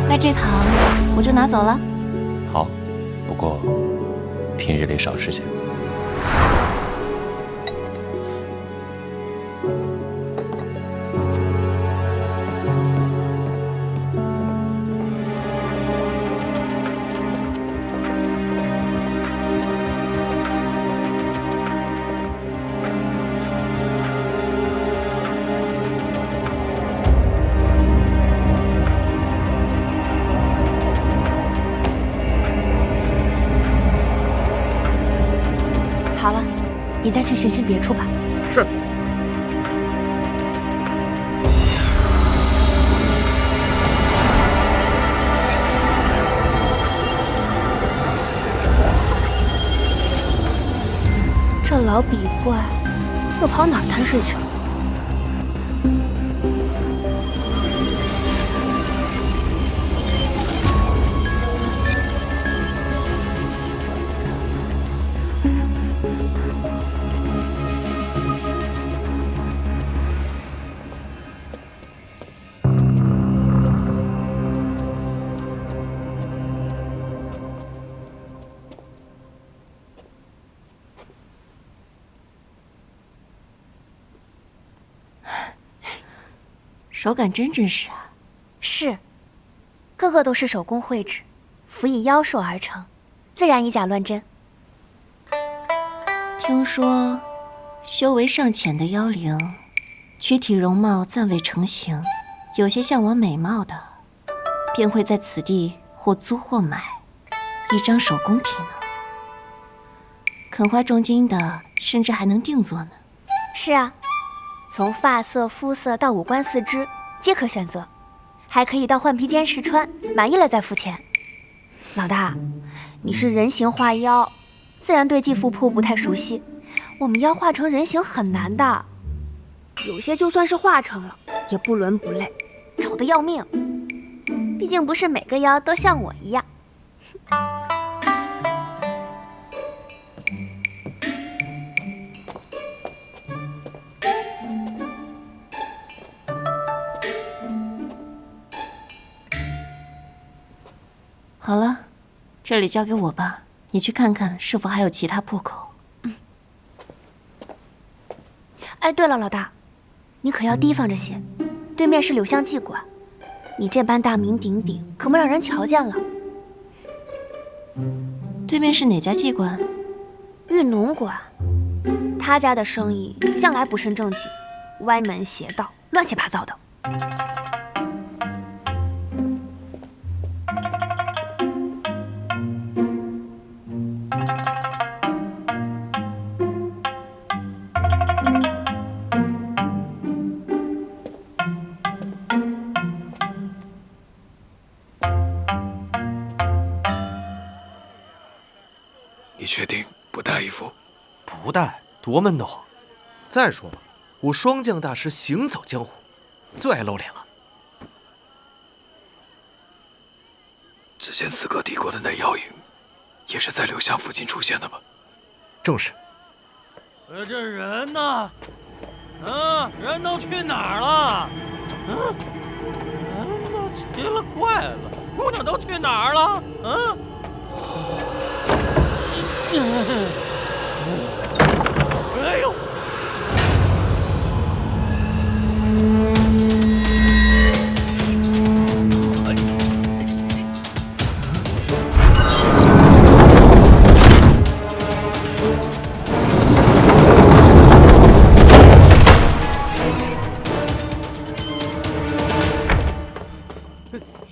那这糖我就拿走了。好，不过平日里少吃些。好了，你再去寻寻别处吧。是。这老笔怪又跑哪儿贪睡去了？手感真真实啊！是，个个都是手工绘制，辅以妖术而成，自然以假乱真。听说，修为尚浅的妖灵，躯体容貌暂未成形，有些向往美貌的，便会在此地或租或买一张手工皮呢。肯花重金的，甚至还能定做呢。是啊，从发色、肤色到五官四肢，皆可选择，还可以到换皮间试穿，满意了再付钱。老大，你是人形化妖，自然对继父铺不太熟悉。我们妖化成人形很难的，有些就算是化成了，也不伦不类，丑得要命。毕竟不是每个妖都像我一样。好了，这里交给我吧，你去看看是否还有其他破口。哎，对了，老大，你可要提防着些，对面是柳香妓馆，你这般大名鼎鼎，可莫让人瞧见了。对面是哪家妓馆？玉农馆，他家的生意向来不甚正经，歪门邪道，乱七八糟的。你确定不带衣服？不带多闷得慌。再说了，我霜降大师行走江湖，最爱露脸了。之前四哥提过的那妖影，也是在柳下附近出现的吧？正是。这人呢？人都去哪儿了？人都奇了怪了，姑娘都去哪儿了？哎呦！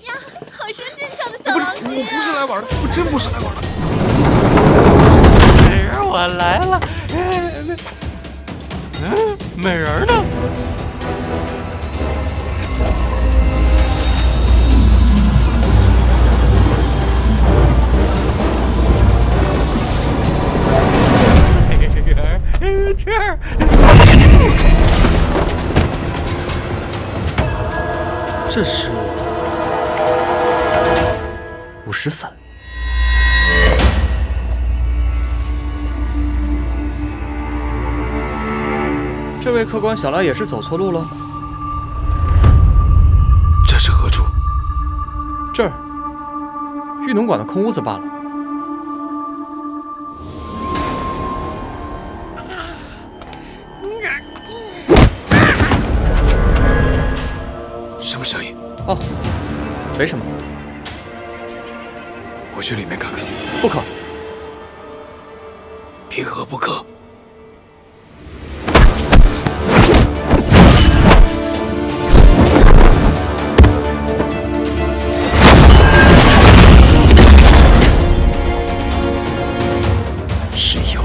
呀，好生俊俏的小郎君！我不是来玩的，我真不是来玩的。美人，我来了。美人呢？这儿。这是50伞。这位客官，小拉也是走错路了。这是何处？这儿，玉农馆的空屋子罢了。什么声音？哦，没什么。我去里面看看。不可。凭何不可？呀，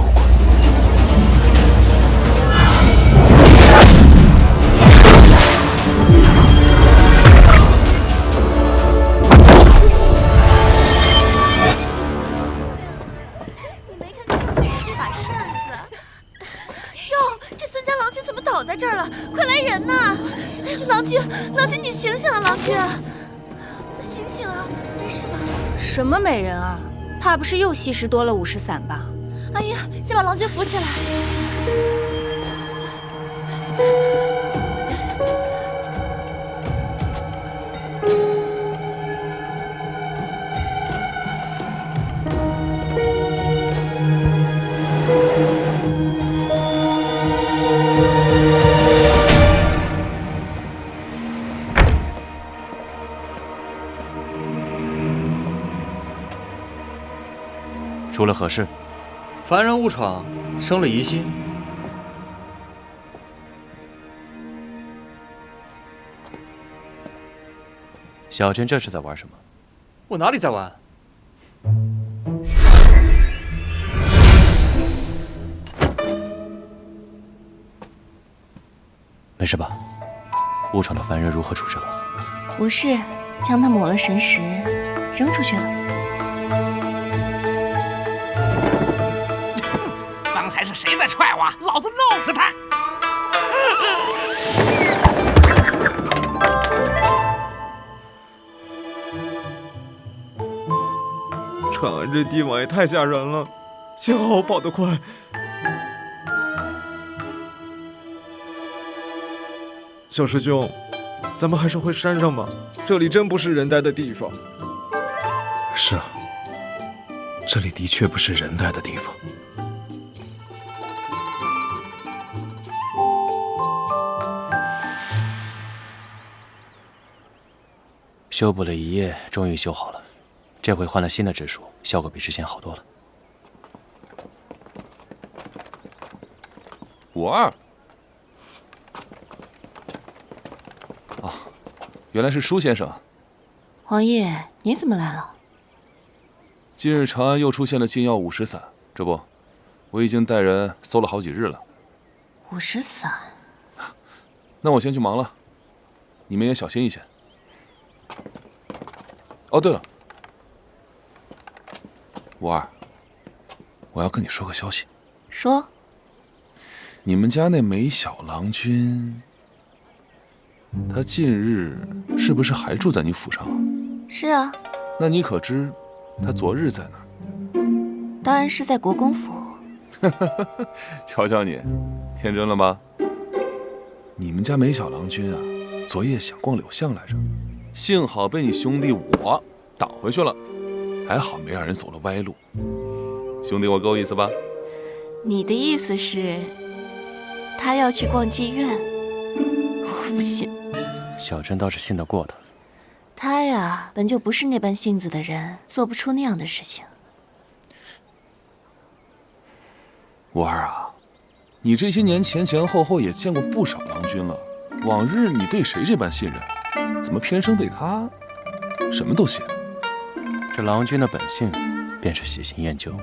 倒在这儿了，快来人呐！郎君，郎君，你醒醒啊，郎君，醒醒啊，没事吧？什么美人啊？怕不是又吸食多了50散吧？哎呀，先把郎君扶起来。出了何事？凡人误闯，生了疑心。小娟这是在玩什么？我哪里在玩？没事吧？误闯的凡人如何处置了？无事，将他抹了神石，扔出去了。刚才是谁在踹我？老子弄死他！长安这地方也太吓人了，幸好我跑得快。小师兄，咱们还是回山上吧，这里真不是人待的地方。是啊，这里的确不是人待的地方。修补了一夜，终于修好了。这回换了新的指术，效果比之前好多了。52。啊，原来是舒先生。黄叶，你怎么来了？近日长安又出现了禁药50散，这不，我已经带人搜了好几日了。50散？那我先去忙了，你们也小心一些。哦，对了，52，我要跟你说个消息。说。你们家那梅小郎君，他近日是不是还住在你府上啊？是啊。那你可知他昨日在哪儿？当然是在国公府。瞧瞧你，天真了吧？你们家梅小郎君啊，昨夜想逛柳巷来着，幸好被你兄弟我挡回去了，还好没让人走了歪路。兄弟，我够意思吧？你的意思是，他要去逛妓院？我不信。小珍倒是信得过他。他呀，本就不是那般性子的人，做不出那样的事情。52啊，你这些年前前后后也见过不少郎君了，往日你对谁这般信任，怎么偏生对他什么都信？这郎君的本性便是喜新厌旧。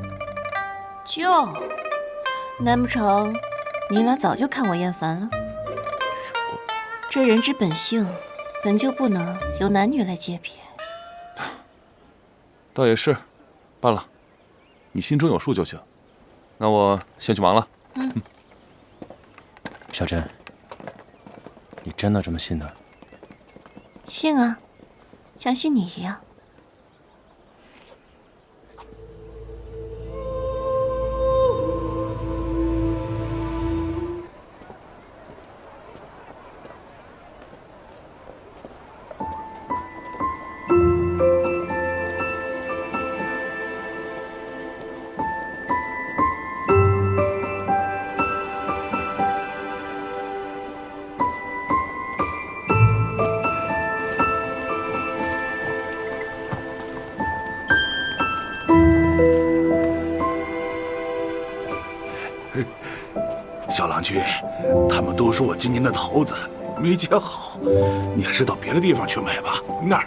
旧？难不成你俩早就看我厌烦了？这人之本性，本就不能由男女来界别。倒也是，罢了，你心中有数就行。那我先去忙了。小珍，你真的这么信他？信啊，像信你一样。小郎君，他们都说我今年的桃子没结好，你还是到别的地方去买吧。那儿，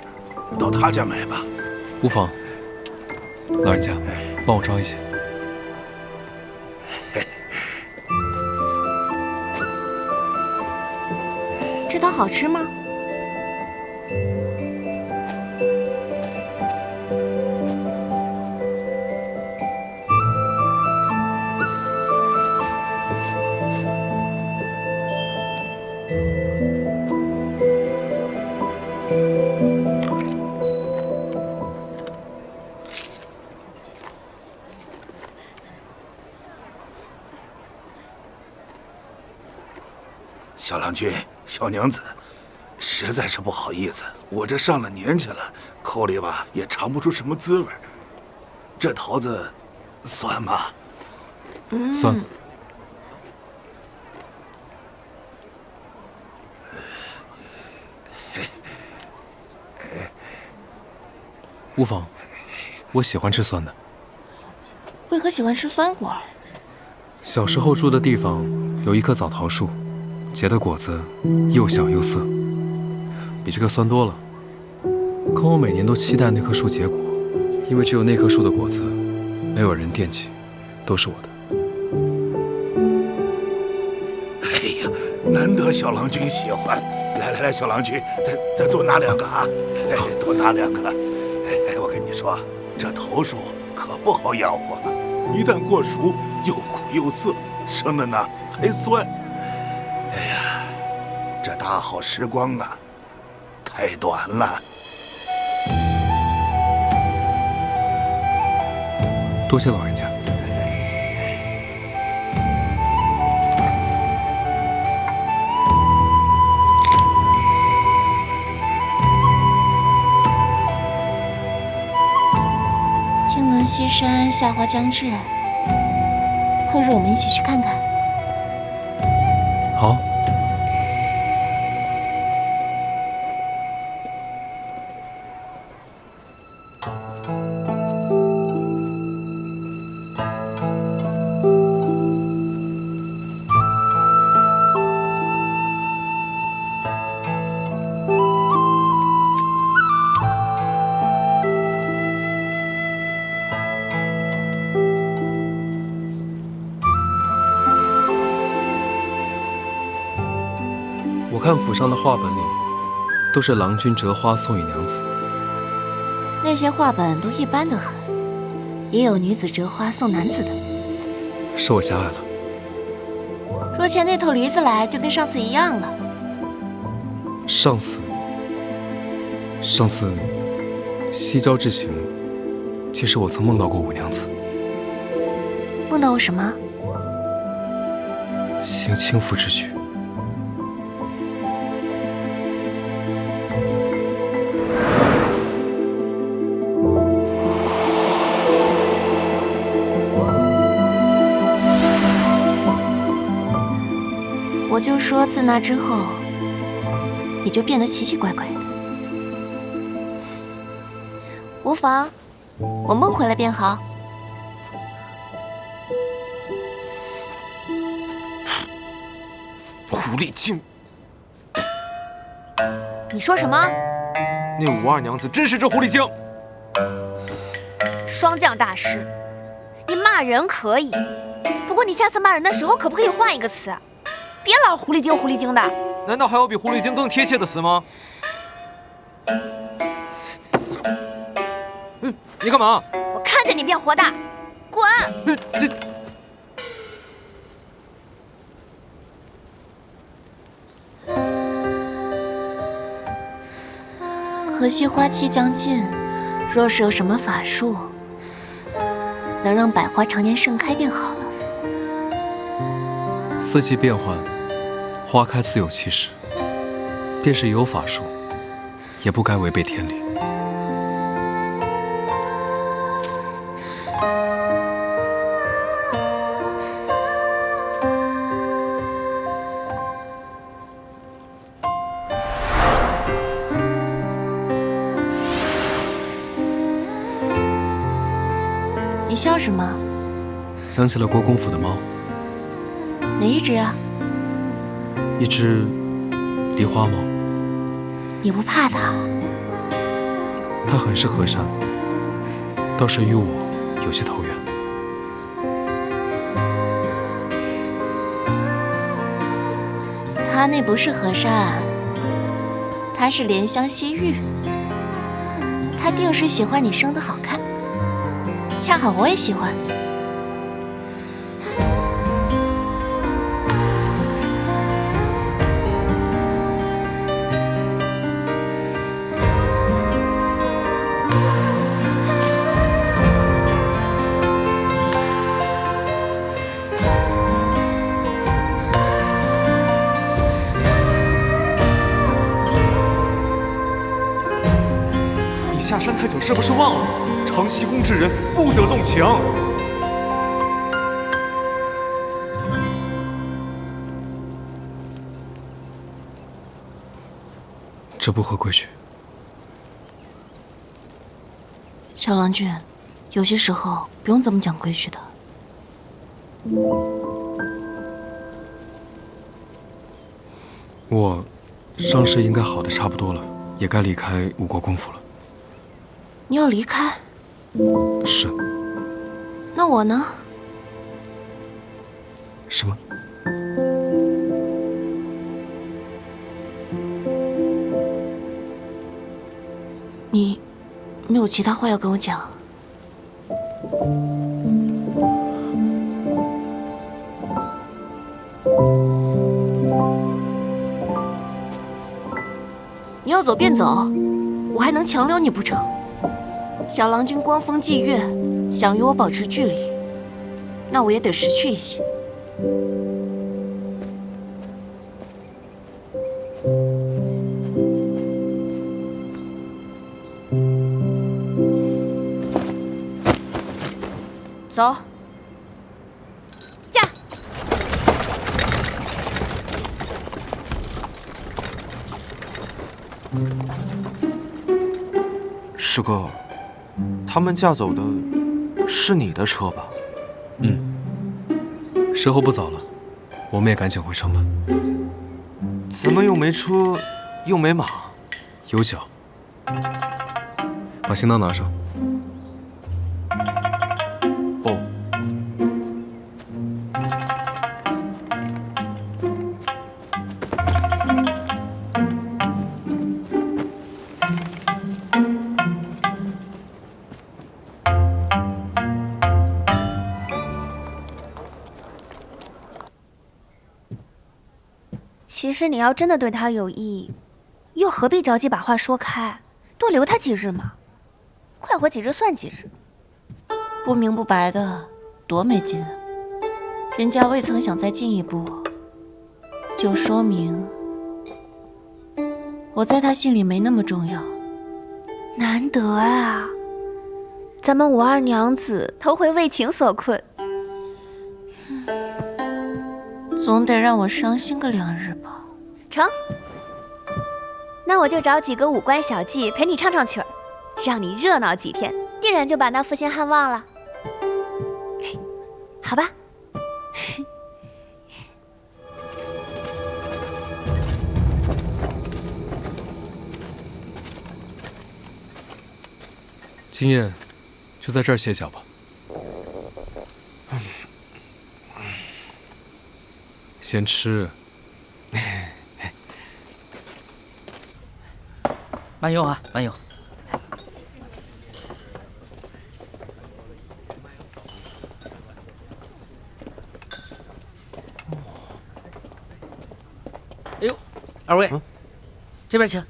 到他家买吧。无妨，老人家，帮我装一些。这桃好吃吗？小郎君、小娘子，实在是不好意思，我这上了年纪了，口里吧也尝不出什么滋味。这桃子酸吗？酸。无妨，我喜欢吃酸的。为何喜欢吃酸果？小时候住的地方有一棵枣桃树，结的果子又小又涩，比这个酸多了。可我每年都期待那棵树结果，因为只有那棵树的果子，没有人惦记，都是我的。哎呀，难得小郎君喜欢。来，小郎君，再多拿2个啊！哎，多拿2个。哎，我跟你说，这桃树可不好养活了，一旦过熟，又苦又涩，生的呢还酸。哎呀，这大好时光啊，太短了。多谢老人家。天文西山夏花将至，后日我们一起去看看。好。我看府上的画本里，都是郎君折花送与娘子。那些画本都一般的很，也有女子折花送男子的。是我狭隘了。若牵那头驴子来，就跟上次一样了。上次西郊之行，其实我曾梦到过五娘子。梦到我什么？行轻浮之举。我就说，自那之后，你就变得奇奇怪怪的。无妨，我梦回来便好。狐狸精！你说什么？那武二娘子真是只狐狸精！霜降大师，你骂人可以，不过你下次骂人的时候可不可以换一个词？别老狐狸精狐狸精的。难道还有比狐狸精更贴切的词吗？你干嘛？我看见你便火大，滚！可惜花期将近，若是有什么法术，能让百花常年盛开便好了。四季变换，花开自有其时。便是有法术，也不该违背天理。你笑什么？想起了国公府的猫。哪一只啊？一只梨花猫。你不怕它？它很是和善，倒是与我有些投缘。它那不是和善，它是怜香惜玉。它定是喜欢你生得好看，恰好我也喜欢。酒是不是忘了？长西宫之人不得动情。这不合规矩。小郎君，有些时候不用这么讲规矩的。我伤势应该好的差不多了，也该离开吴国公府了。你要离开？是。那我呢？什么？你没有其他话要跟我讲？你要走便走，我还能强留你不成？小郎君光风霁月，想与我保持距离，那我也得识趣一些。走。驾。师哥，他们驾走的是你的车吧？时候不早了，我们也赶紧回城吧。怎么又没车，又没马？有脚。把行囊拿上。哦。其实你要真的对他有意，又何必着急把话说开？多留他几日嘛，快活几日算几日。不明不白的，多没劲啊！人家未曾想再进一步，就说明我在他心里没那么重要。难得啊，咱们武二娘子头回为情所困，总得让我伤心个2日吧。成，那我就找几个武官小妓陪你唱唱曲儿，让你热闹几天，定然就把那负心汉忘了。好吧。今夜就在这儿歇脚吧。先吃。慢用啊，慢用。哎呦，二位，这边请。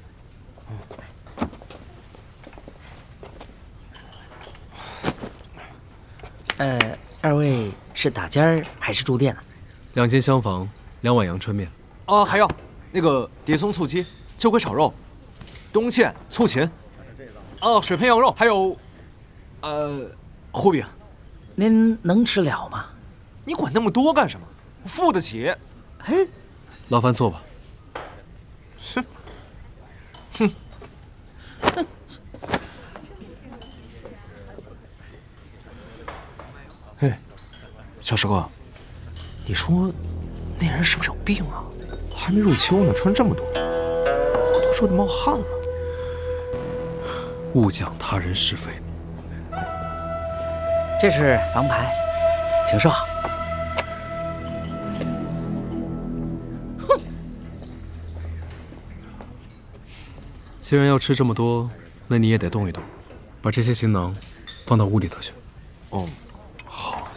二位是打尖儿还是住店呢？2间厢房，2碗阳春面。哦，还有那个碟松醋鸡、秋葵炒肉、冬苋醋芹，水盆羊肉，还有糊饼。您能吃了吗？你管那么多干什么？付得起。嘿，劳烦坐吧。哼，哼。哎，小师哥，你说那人是不是有病啊？还没入秋呢，穿这么多，我都热得冒汗了。勿讲他人是非。这是房牌，请收好。哼！既然要吃这么多，那你也得动一动，把这些行囊放到屋里头去。哦，好。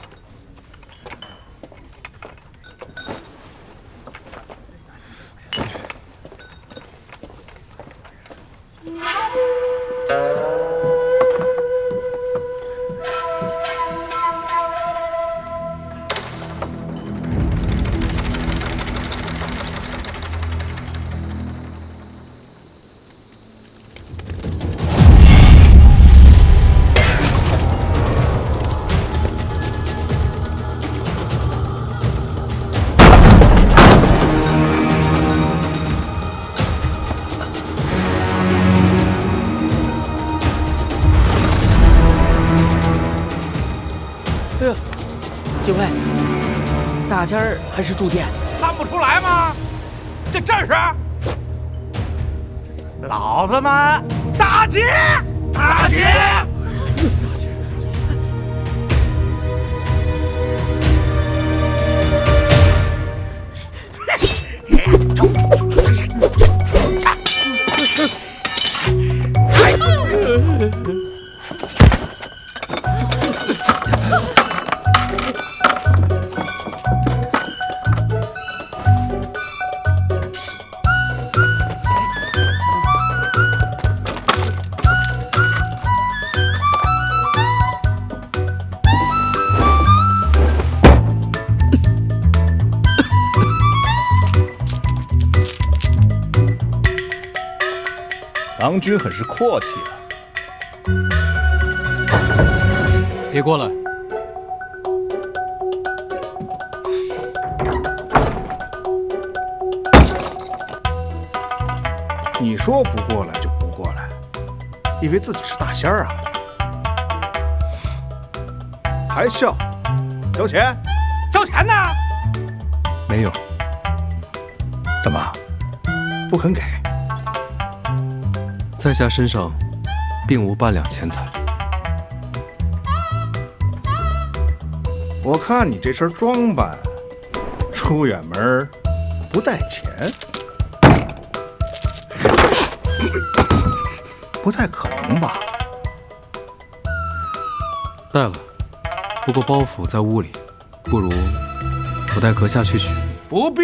大仙儿还是住店？看不出来吗？这阵势，老子们打劫！打劫！郎君很是阔气啊！别过来！你说不过来就不过来，以为自己是大仙儿啊？还笑？交钱？交钱呢？没有。怎么不肯给？在下身上并无半两钱财。我看你这身装扮，出远门不带钱，不太可能吧？带了，不过包袱在屋里，不如我带阁下去取。不必。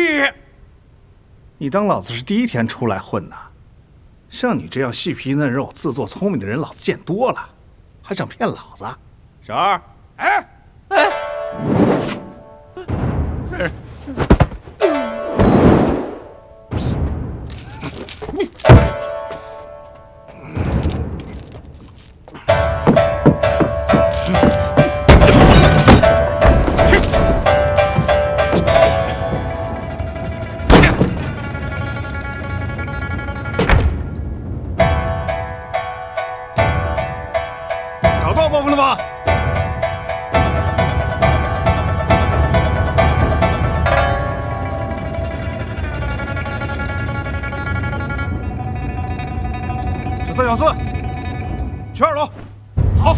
你当老子是第一天出来混呐？像你这样细皮嫩肉、自作聪明的人，老子见多了，还想骗老子？小二，哎，找到包袱了吗？13小4，去2楼。好。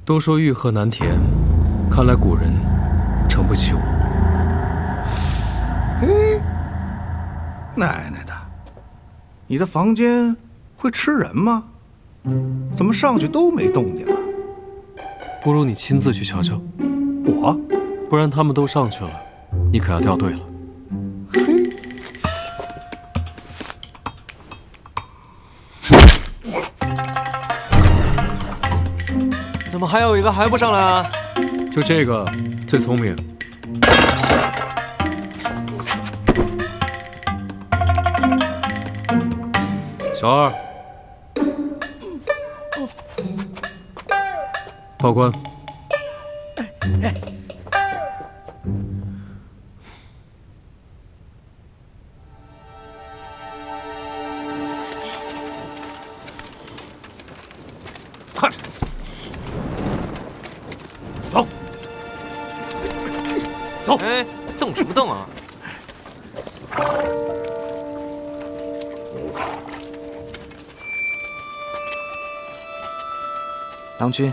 都说玉鹤难填，看来古人承不起我。哎，奶奶的，你的房间会吃人吗？怎么上去都没动静啊？不如你亲自去瞧瞧。我？不然他们都上去了，你可要掉队了。怎么还有一个还不上来啊？就这个最聪明。小二，报官。看着。走，走！哎，动什么动啊？郎君，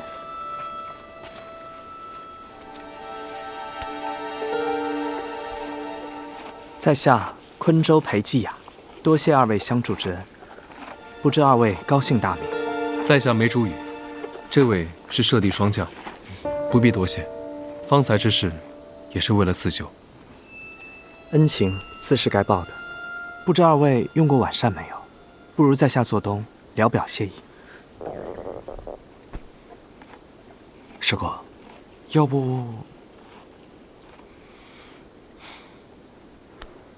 在下昆州裴季雅，多谢二位相助之恩。不知二位高姓大名？在下梅竹雨，这位是射地双将。不必多谢，方才之事也是为了自救。恩情自是该报的，不知二位用过晚膳没有？不如在下做东，聊表谢意。师哥，要不……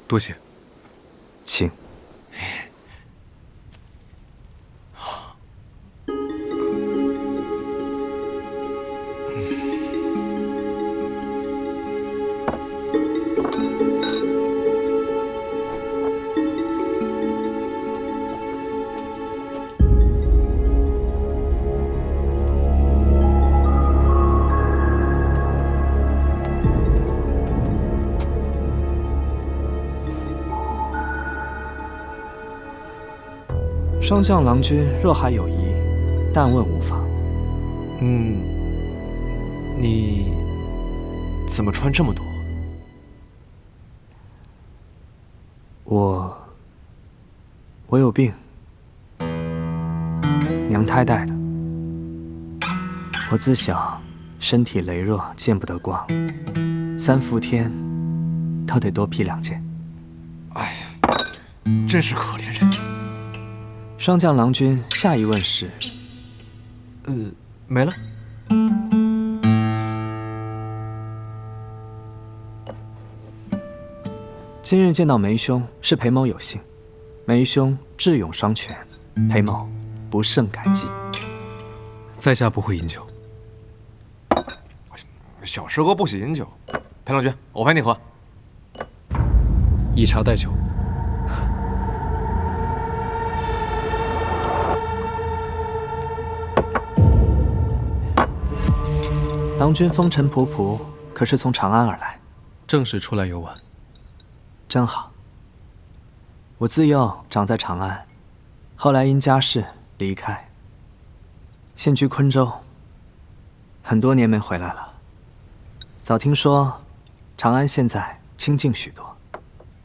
多谢，请。霜降郎君若还有疑，但问无妨。你怎么穿这么多？我有病，娘胎带的。我自小身体羸弱，见不得光，3伏天都得多披2件。哎呀，真是可怜人。霜降郎君，下一问是？没了。今日见到梅兄，是裴某有幸。梅兄智勇双全，裴某不胜感激。在下不会饮酒。小师哥不喜饮酒，裴郎君，我陪你喝。以茶代酒。郎君风尘仆仆，可是从长安而来？正是出来游玩。真好。我自幼长在长安，后来因家事离开，现居昆州，很多年没回来了。早听说长安现在清静许多，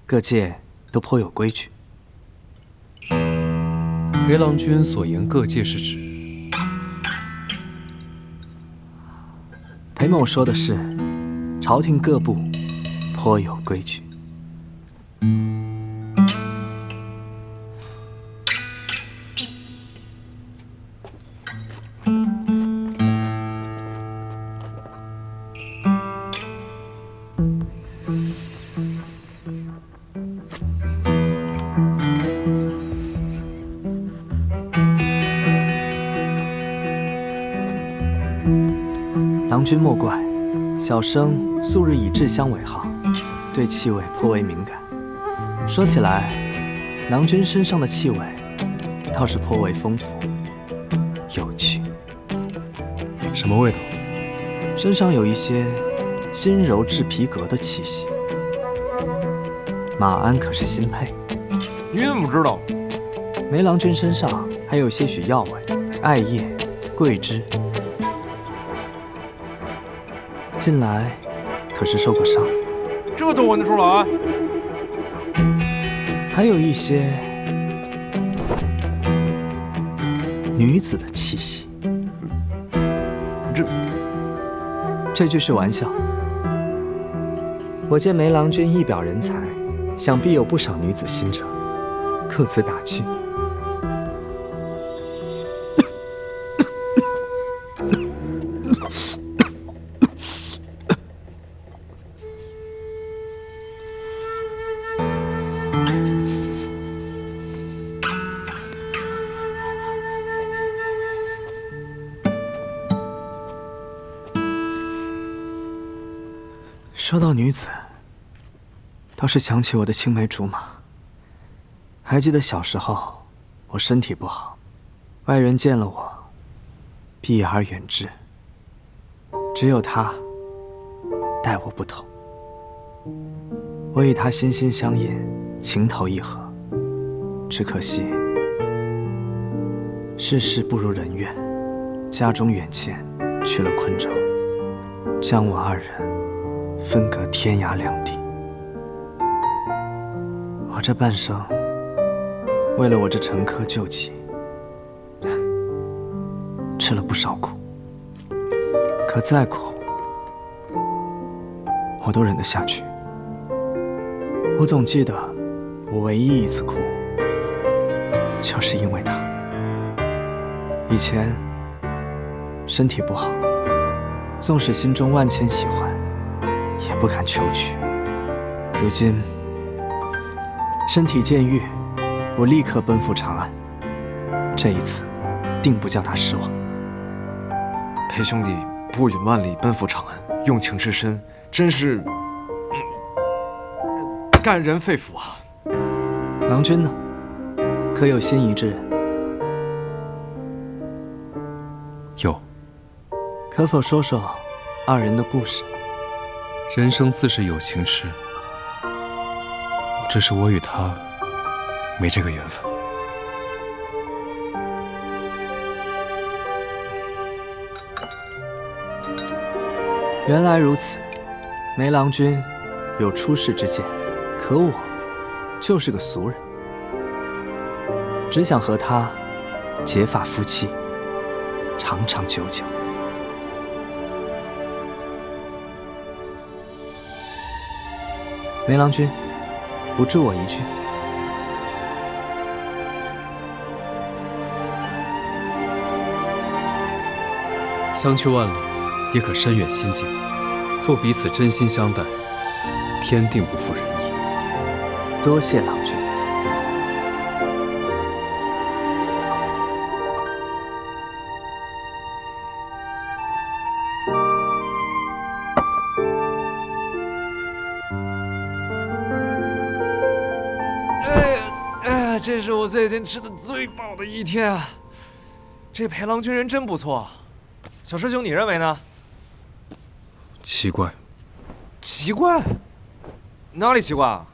各界都颇有规矩。裴郎君所言各界是指？裴某说的是，朝廷各部颇有规矩。郎君莫怪，小生素日以制香为好，对气味颇为敏感。说起来，郎君身上的气味倒是颇为丰富、有趣。什么味道？身上有一些心柔制皮革的气息。马鞍可是新配。你怎么知道？梅郎君身上还有些许药味，艾叶、桂枝。近来可是受过伤，这都闻得出来。还有一些女子的气息。这句是玩笑。我见梅郎君一表人才，想必有不少女子心者，客此打趣。说到女子，倒是想起我的青梅竹马。还记得小时候，我身体不好，外人见了我，避而远之。只有她待我不同，我与她心心相印，情投意合。只可惜世事不如人愿，家中远迁，去了昆州，将我2人分隔天涯两地。我这半生，为了我这陈科救急，吃了不少苦。可再苦，我都忍得下去。我总记得，我唯一一次哭，就是因为他。以前身体不好，纵使心中万千喜欢，也不敢求取。如今身体渐愈，我立刻奔赴长安。这一次，定不叫他失望。裴兄弟不远万里奔赴长安，用情至深，真是感人肺腑啊！郎君呢？可有心仪之人？有。可否说说2人的故事？人生自是有情痴，只是我与他没这个缘分。原来如此，梅郎君有出世之见，可我就是个俗人，只想和他结发夫妻，长长久久。梅郎君，不助我一句。相去万里，也可深远心境。若彼此真心相待，天定不负人意。多谢郎君。这是我最近吃的最饱的一天啊！这裴郎君人真不错，小师兄，你认为呢？奇怪。奇怪？哪里奇怪啊？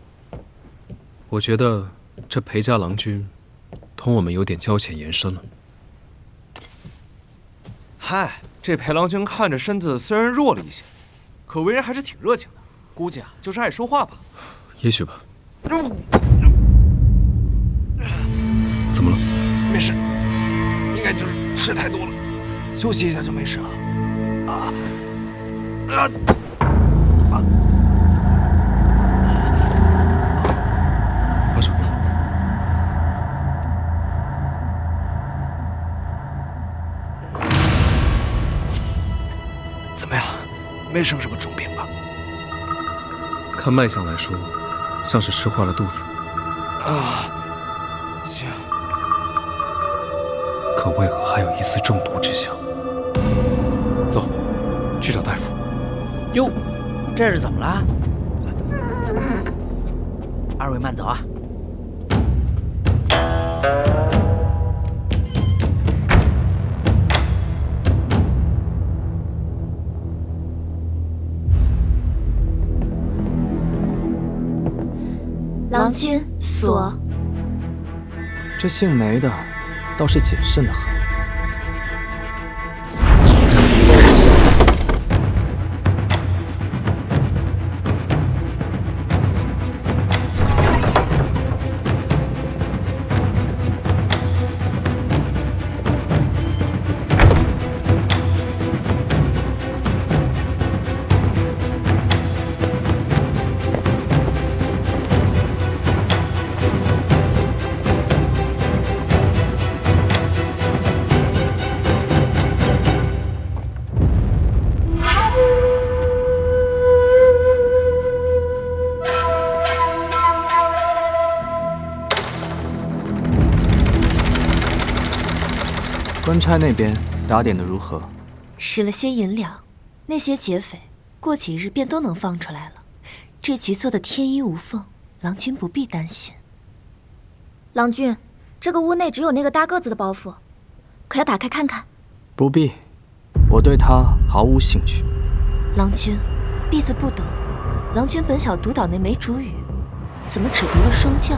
我觉得这裴家郎君同我们有点交浅言深了。嗨，这裴郎君看着身子虽然弱了一些，可为人还是挺热情的，估计啊就是爱说话吧。也许吧。怎么了？没事，应该就是吃太多了，休息一下就没事了。把手给我。怎么样？没生什么重病吧？看脉象来说，像是吃坏了肚子。行。可为何还有一丝中毒之象？走，去找大夫。哟，这是怎么了？二位慢走啊。郎君锁。这姓梅的倒是谨慎的很。官差那边打点的如何？使了些银两，那些劫匪过几日便都能放出来了。这局做的天衣无缝，郎君不必担心。郎君，这个屋内只有那个大个子的包袱，可要打开看看。不必，我对他毫无兴趣。郎君，婢子不懂，郎君本小读岛那梅竹语，怎么只读了霜教？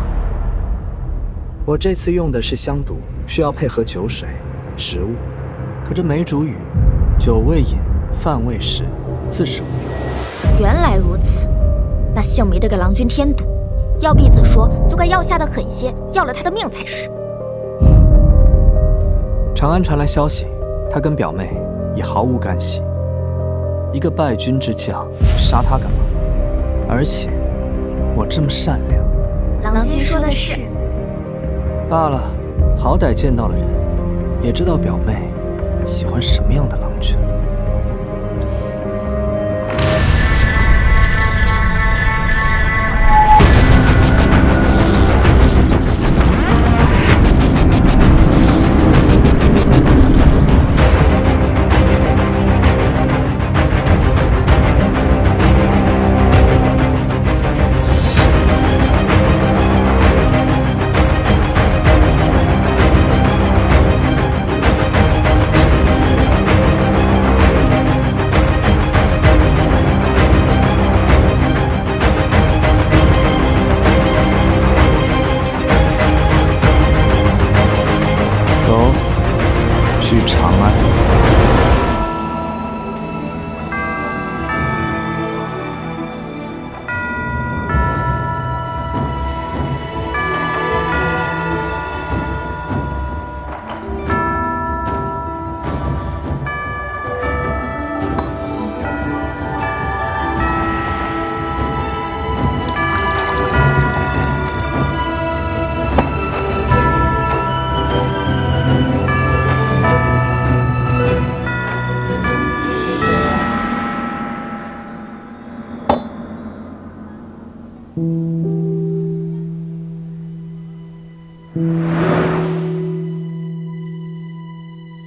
我这次用的是香毒，需要配合酒水、食物。可这梅竹语，酒未饮，饭未食，自是无用。原来如此，那姓梅的给郎君添堵，要婢子说就该要下的狠些，要了他的命才是。长安传来消息，他跟表妹已毫无干系。一个败军之将，杀他干嘛？而且我这么善良。郎君说的是。罢了，好歹见到了人，也知道表妹喜欢什么样的郎君。去长安。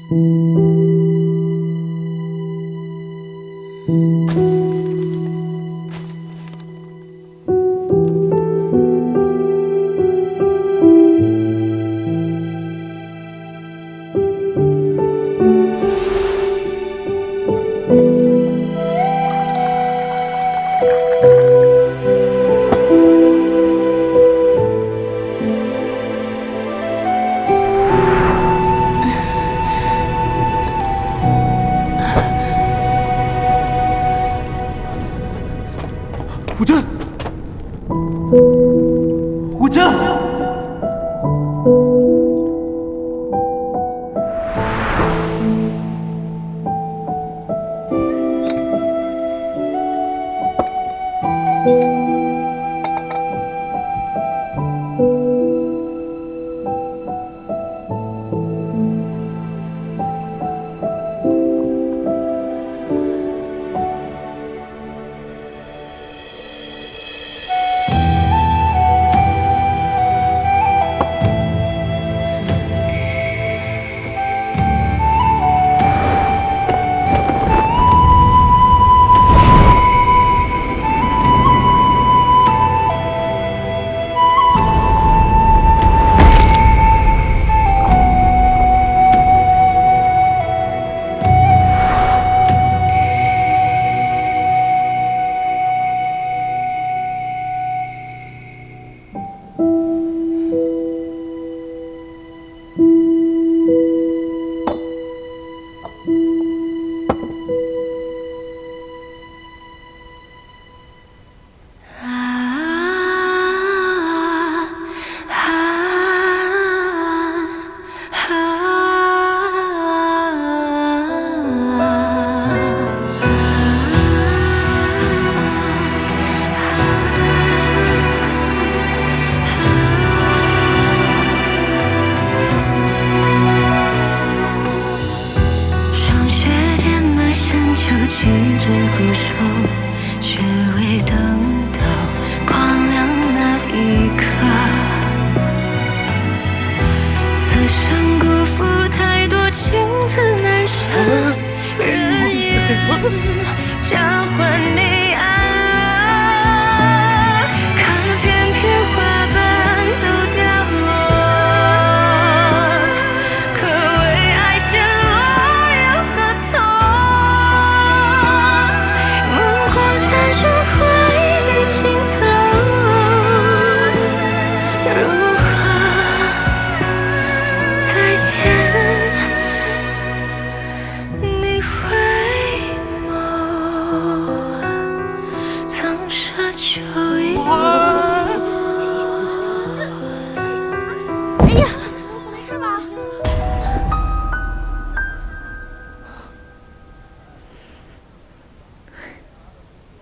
胡真，胡真！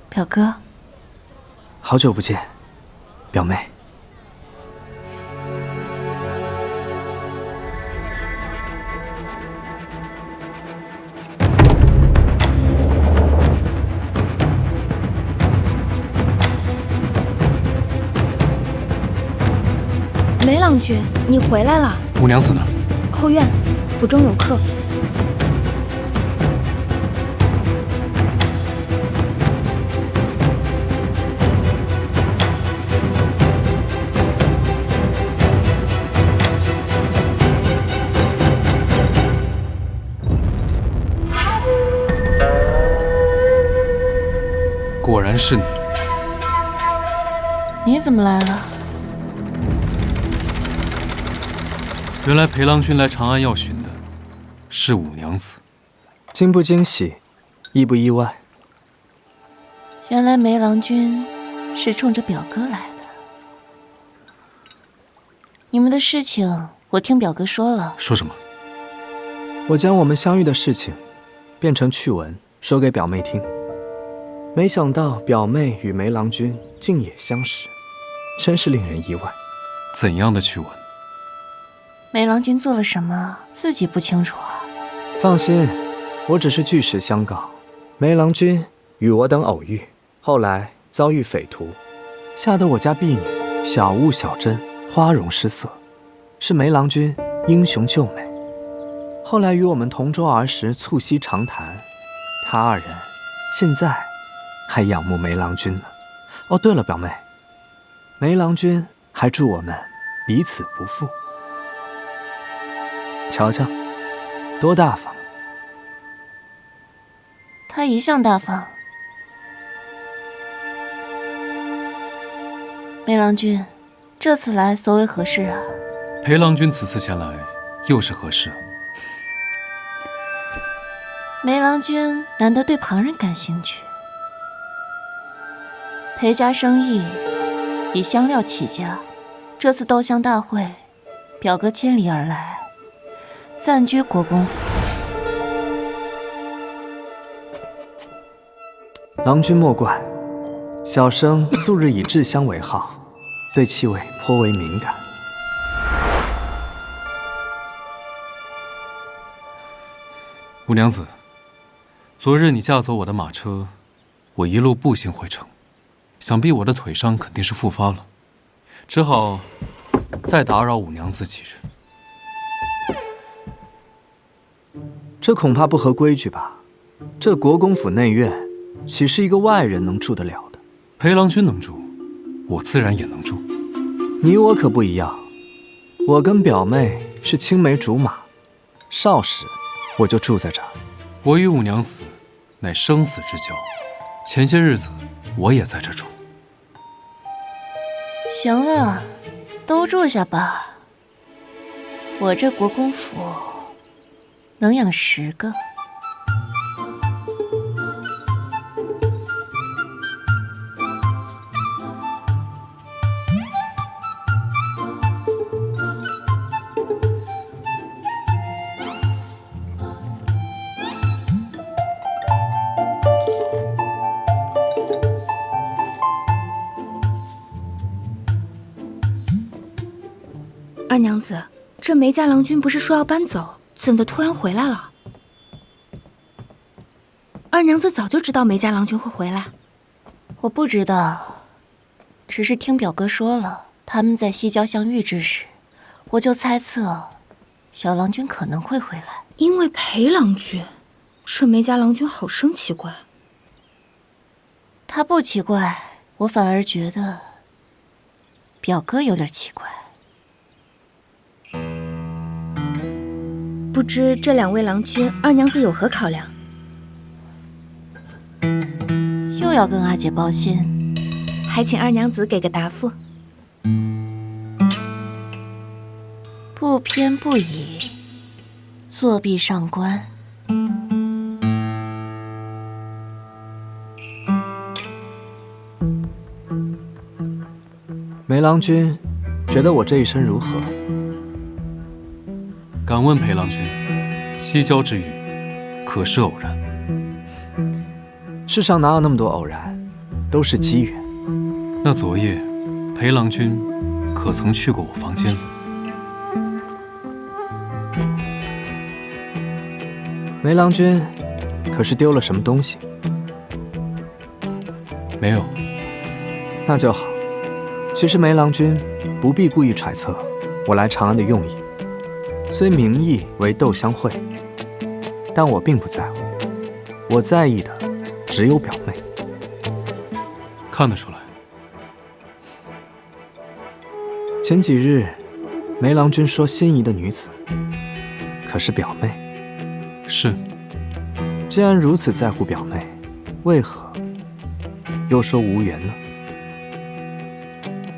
表哥，好久不见，表妹。梅郎君，你回来了。五娘子呢？后院，府中有客。果然是你。你怎么来了？原来裴郎君来长安要寻的是五娘子。惊不惊喜，意不意外？原来梅郎君是冲着表哥来的。你们的事情我听表哥说了。说什么？我将我们相遇的事情变成趣闻，说给表妹听。没想到表妹与梅郎君竟也相识，真是令人意外。怎样的趣闻？梅郎君做了什么，自己不清楚啊。放心，我只是据实相告。梅郎君与我等偶遇，后来遭遇匪徒，吓得我家婢女小雾小珍花容失色，是梅郎君英雄救美。后来与我们同桌儿时促膝长谈，他二人现在还仰慕梅郎君呢。哦，对了，表妹，梅郎君还祝我们彼此不负。瞧瞧，多大方！他一向大方。梅郎君，这次来所为何事啊？裴郎君此次前来，又是何事？梅郎君难得对旁人感兴趣。裴家生意以香料起家，这次斗香大会，表哥千里而来，暂居国公府。郎君莫怪，小生素日以制香为号，对气味颇为敏感。五娘子，昨日你驾走我的马车，我一路步行回城，想必我的腿伤肯定是复发了，只好再打扰五娘子几日。这恐怕不合规矩吧？这国公府内院，岂是一个外人能住得了的？裴郎君能住，我自然也能住。你我可不一样，我跟表妹是青梅竹马，少时我就住在这儿。我与五娘子乃生死之交，前些日子我也在这住。行了，都住下吧。我这国公府能养10个。二娘子，这梅家郎君不是说要搬走，怎的突然回来了？二娘子早就知道梅家郎君会回来。我不知道，只是听表哥说了，他们在西郊相遇之时，我就猜测小郎君可能会回来。因为裴郎君，这梅家郎君好生奇怪。他不奇怪，我反而觉得表哥有点奇怪。不知这2位郎君，二娘子有何考量？又要跟阿姐报信，还请二娘子给个答复。不偏不倚，作壁上观。梅郎君，觉得我这一身如何？敢问裴郎君，西郊之遇，可是偶然？世上哪有那么多偶然，都是机缘。那昨夜，裴郎君可曾去过我房间？梅郎君，可是丢了什么东西？没有。那就好。其实梅郎君不必故意揣测我来长安的用意。虽名义为斗香会，但我并不在乎。我在意的只有表妹。看得出来。前几日，梅郎君说心仪的女子，可是表妹？是。既然如此在乎表妹，为何又说无缘呢？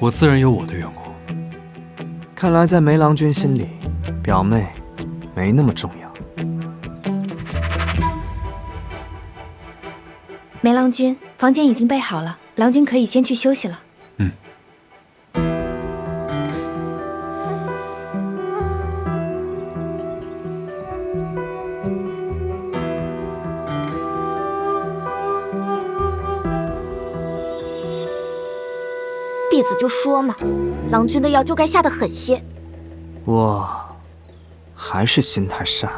我自然有我的缘故。看来在梅郎君心里，表妹没那么重要。梅郎君，房间已经备好了，郎君可以先去休息了。弟子就说嘛，郎君的药就该下得狠些。我还是心太善。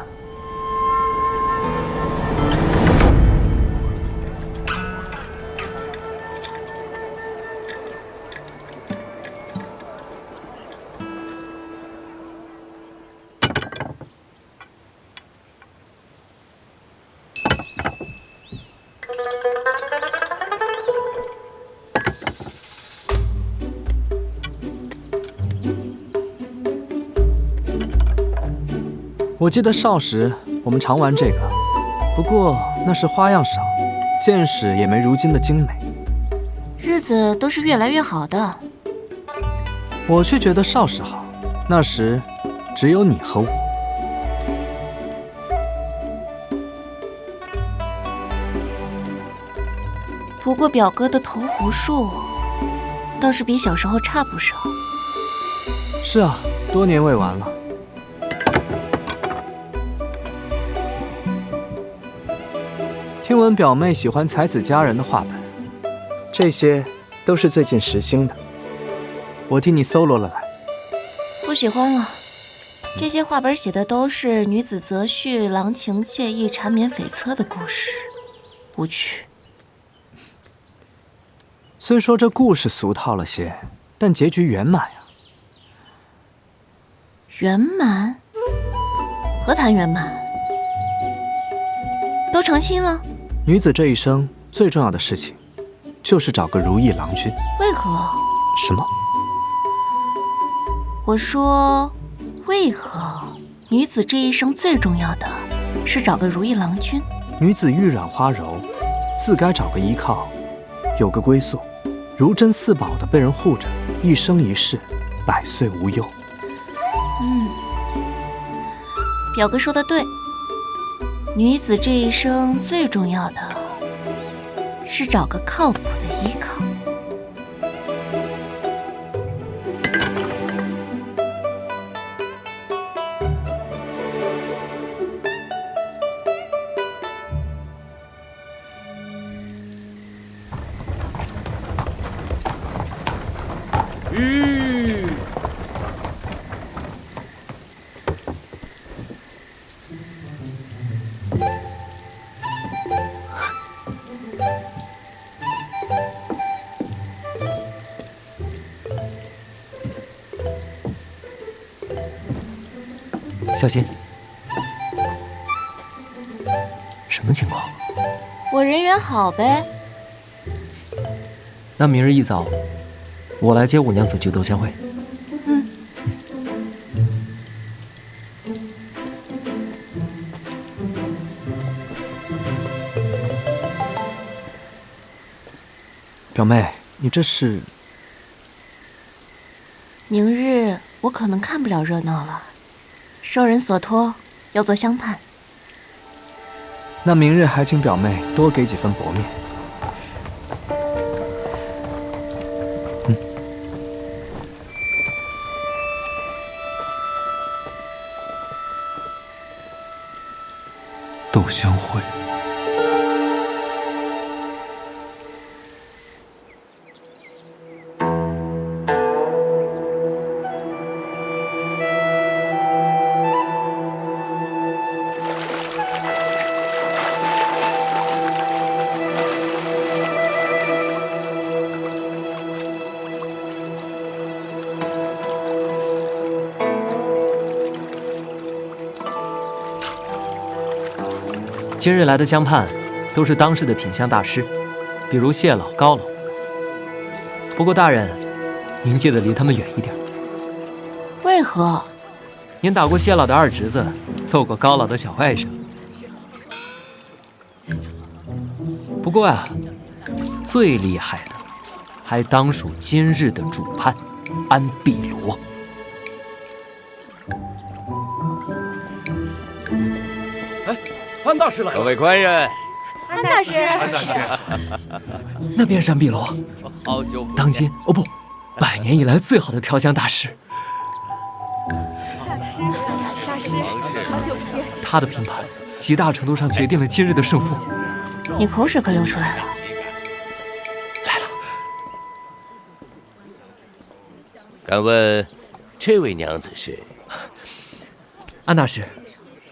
我记得少时我们常玩这个，不过那时花样少，见识也没如今的精美。日子都是越来越好的。我却觉得少时好，那时只有你和我。不过表哥的投壶术倒是比小时候差不少。是啊，多年未玩了。听闻表妹喜欢才子佳人的画本，这些都是最近时兴的。我替你搜罗了来。不喜欢了，这些画本写的都是女子择婿、郎情妾意、缠绵悱恻的故事，无趣。虽说这故事俗套了些，但结局圆满呀。圆满？何谈圆满？都成亲了？女子这一生最重要的事情，就是找个如意郎君。为何？什么？我说，为何女子这一生最重要的是找个如意郎君？女子玉软花柔，自该找个依靠，有个归宿，如珍似宝的被人护着，一生一世，百岁无忧。表哥说的对，女子这一生最重要的是找个靠谱的依靠。小心！什么情况？我人缘好呗。那明日一早，我来接五娘子去斗香会。表妹，你这是？明日我可能看不了热闹了。受人所托，要做相伴。那明日还请表妹多给几分薄面。斗香会。今日来的江畔，都是当世的品香大师，比如谢老、高老。不过大人，您记得离他们远一点。为何？您打过谢老的二侄子，揍过高老的小外甥。不过啊，最厉害的，还当属今日的主判安碧罗。安大师来了！各位官人，安大师，安大师，那便是安碧罗，好久不见，当今哦不，100年以来最好的调香大师。大师，好久不见。他的评判极大程度上决定了今日的胜负。你口水可流出来了。敢问，这位娘子是？安大师，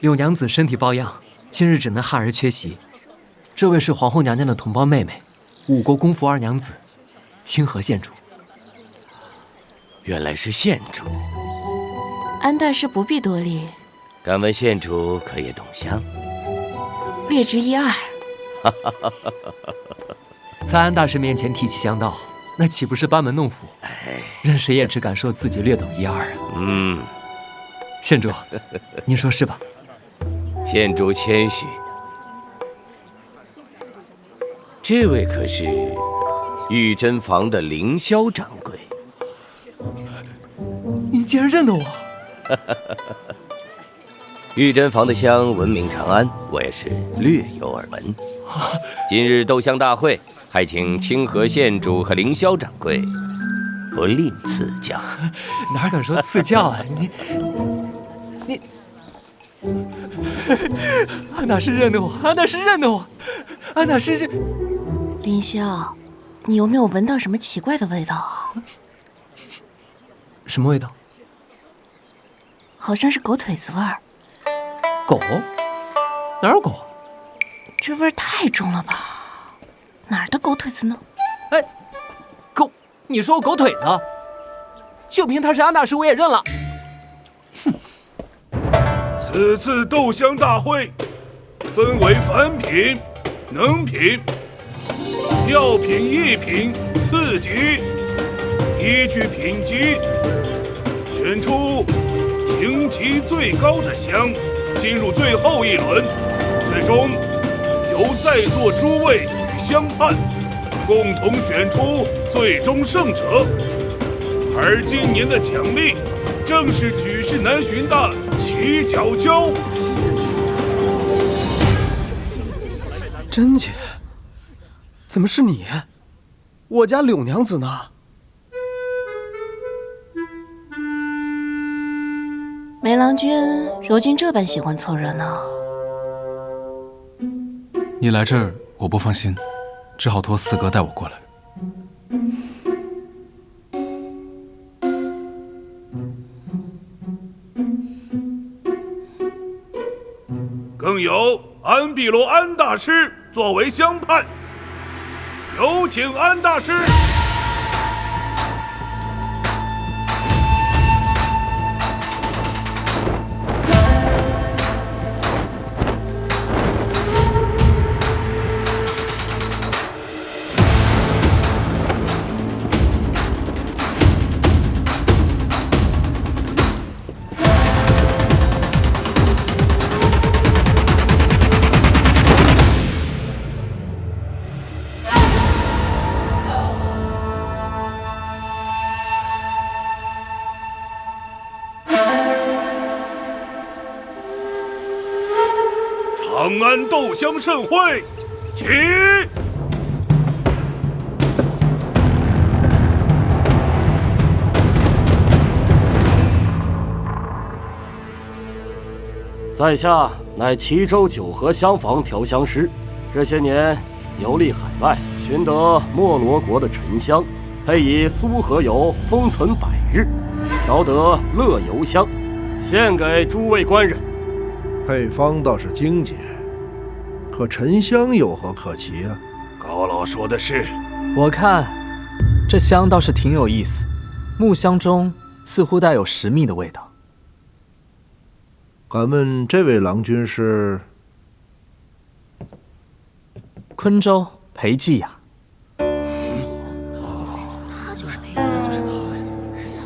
柳娘子身体抱恙，今日只能汉而缺席。这位是皇后娘娘的同胞妹妹，五国公府二娘子，清河县主。原来是县主。安大师不必多礼。敢问县主可也懂香？略知一二。在安大师面前提起香道，那岂不是班门弄斧？任谁也只敢说自己略懂一二啊！嗯，县主，您说是吧？县主谦虚，这位可是玉珍坊的凌霄掌柜。您竟然认得我！玉珍坊的香闻名长安，我也是略有耳闻。今日斗香大会，还请清河县主和凌霄掌柜不吝赐教。哪敢说赐教啊！你，安大师认得我，安大师认得我，安大师认。凌霄，你有没有闻到什么奇怪的味道啊？什么味道？好像是狗腿子味儿。狗？哪有狗？这味儿太重了吧？哪儿的狗腿子呢？哎，狗！你说我狗腿子？就凭他是安大师，我也认了。哼！此次斗香大会分为凡品、能品、药品、异品4级，依据品级选出评级最高的香，进入最后一轮。最终由在座诸位与相伴共同选出最终胜者。而今年的奖励正是举世难寻的齐角椒。甄姐，怎么是你？我家柳娘子呢？梅郎君如今这般喜欢凑热闹，你来这儿我不放心，只好托四哥带我过来。更有安碧楼安大师作为相伴，有请安大师。长安斗香盛会，起！在下乃齐州九合香坊调香师，这些年游历海外，寻得莫罗国的沉香，配以苏合油封存100日，调得乐油香，献给诸位官人。配方倒是精简，可沉香有何可奇啊？高老说的是，我看这香倒是挺有意思，木香中似乎带有石蜜的味道。敢问这位郎君是？昆州裴季雅。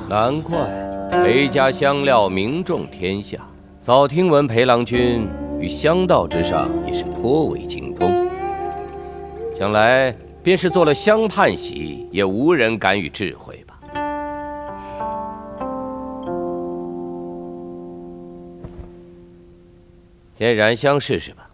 难怪裴家香料名重天下，早听闻裴郎君于香道之上也是颇为精通，想来便是做了香判席，也无人敢与智慧吧。先燃香试试吧。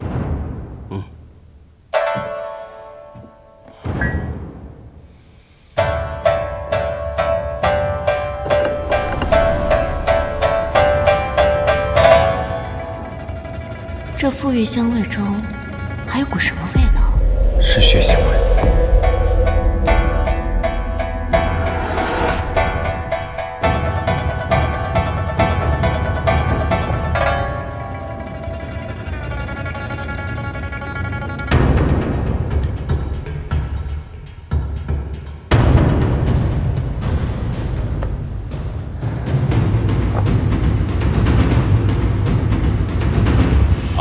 这馥郁香味中还有股什么味道？是血腥味。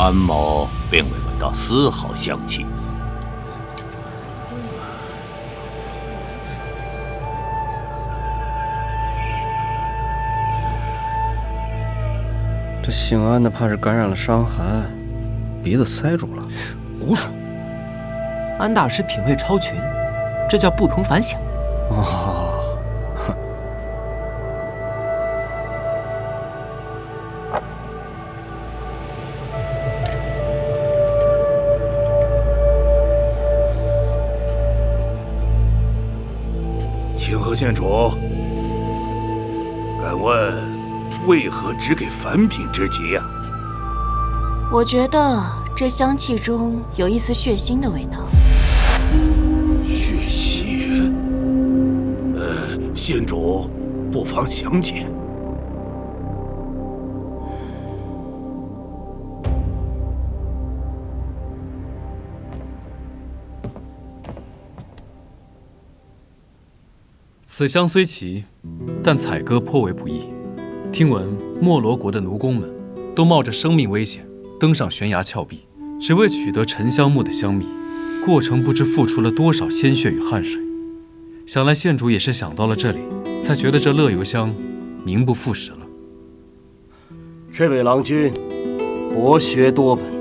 安某并未闻到丝毫香气。这姓安的怕是感染了伤寒，鼻子塞住了。胡说！安大师品味超群，这叫不同凡响。哦，清河县主，敢问为何只给凡品之极呀？我觉得这香气中有一丝血腥的味道。血腥？县主不妨详解。此香虽奇，但采割颇为不易。听闻莫罗国的奴工们都冒着生命危险登上悬崖峭壁，只为取得沉香木的香蜜，过程不知付出了多少鲜血与汗水。想来县主也是想到了这里，才觉得这乐游香名不副实了。这位郎君，博学多闻。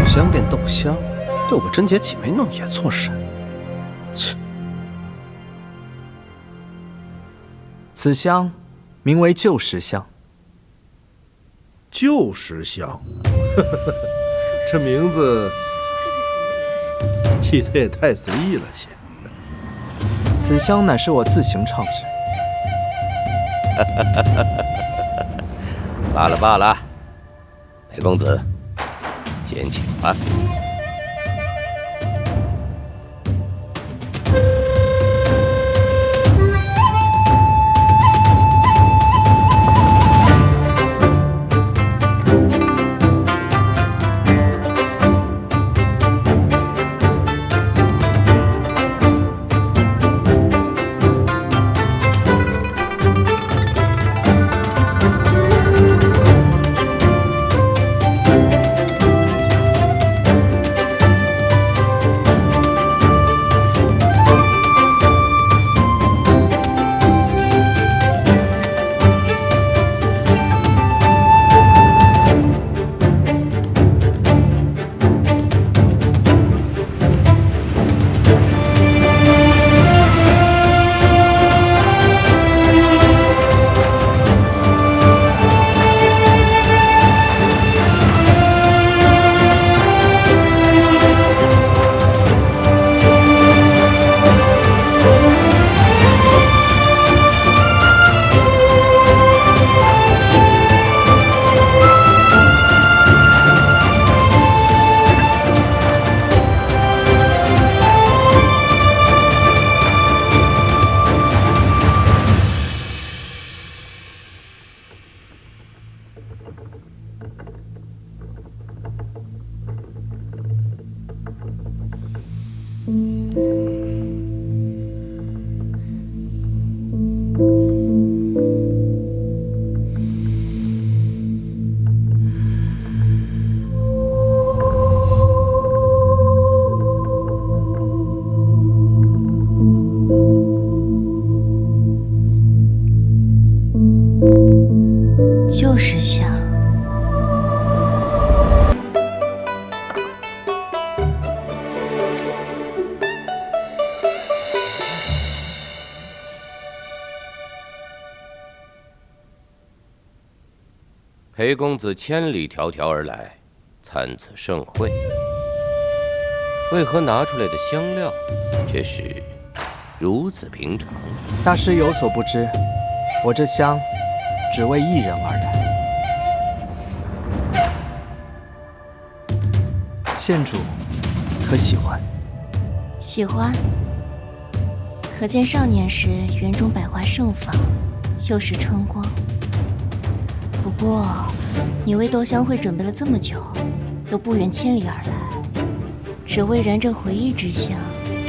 香变豆香，斗个贞洁岂没弄眼错神？切！此香名为旧时香。旧时香，这名字起得也太随意了些。此香乃是我自行创制。罢了罢了，裴公子，先请吧。就是香。裴公子千里迢迢而来，参此盛会，为何拿出来的香料却是如此平常？大师有所不知，我这香只为一人而来。县主可喜欢？喜欢。可见少年时园中百花盛放，秀世春光。不过，你为斗香会准备了这么久，又不远千里而来，只为燃这回忆之香，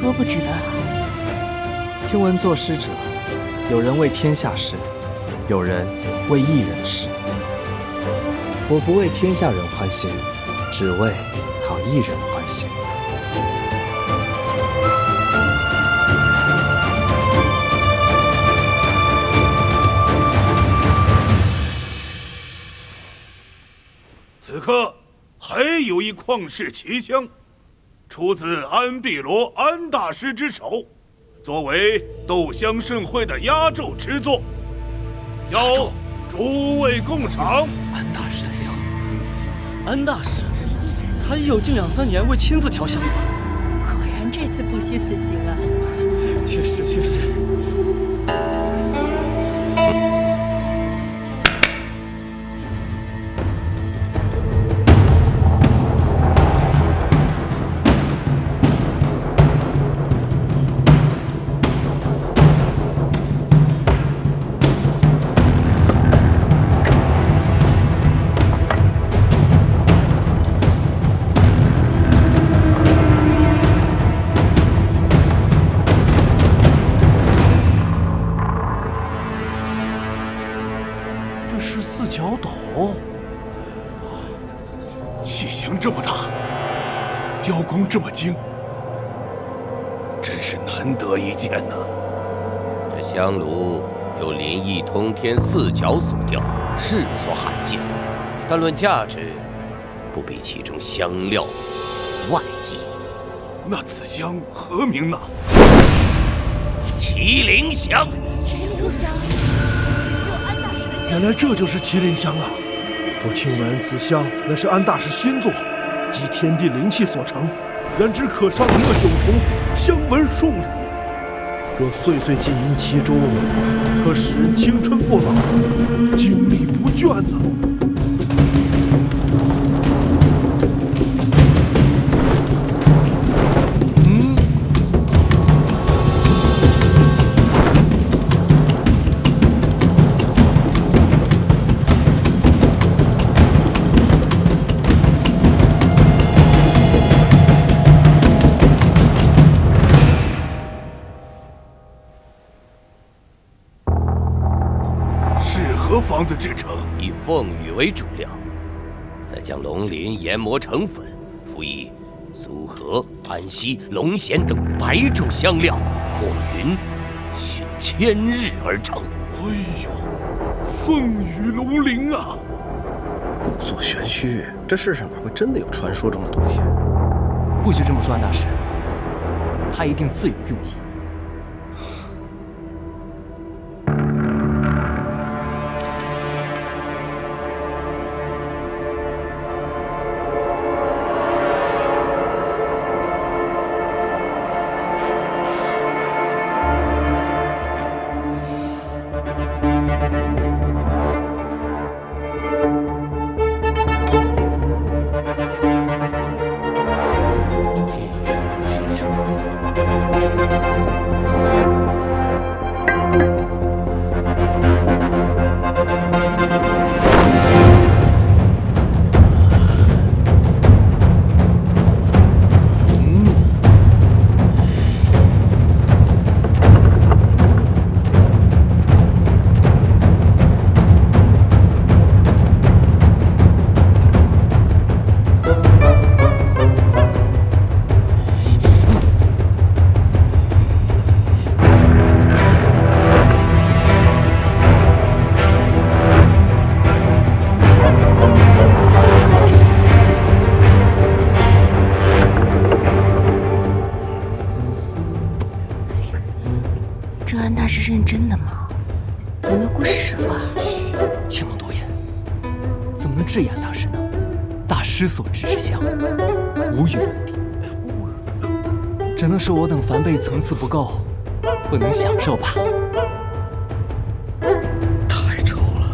多不值得啊！听闻作诗者，有人为天下事，有人为一人事。我不为天下人欢心，只为讨一人欢心。此刻还有一旷世奇香，出自安碧罗安大师之手，作为斗香盛会的压轴之作，邀诸位共赏。安大师的香，安大师，他已有近2、3年未亲自调香了。果然这次不虚此行啊！确实。这么大，雕工这么精，真是难得一见呐！这香炉由灵异通天4角所雕，世所罕见。但论价值，不比其中香料万亿。那此香何名呢？麒麟香。麒麟香，原来这就是麒麟香啊！我听闻此香乃是安大师新作，集天地灵气所成，然之可伤1个9重，香闻数里。若岁岁浸淫其中，可使人青春不老，精力不倦呐。房子制成，以凤羽为主料，再将龙鳞研磨成粉，辅以苏合、安息、龙涎等100种香料，或云需1000日而成。哎呦，凤羽龙鳞啊！故作玄虚，这世上哪会真的有传说中的东西？不许这么说，安大师，他一定自有用意。的吗？怎么有股屎味？青龙多言，怎么能质疑安大师呢？大师所制之香，无与伦比，只能是我等凡辈层次不够，不能享受罢了。太臭了！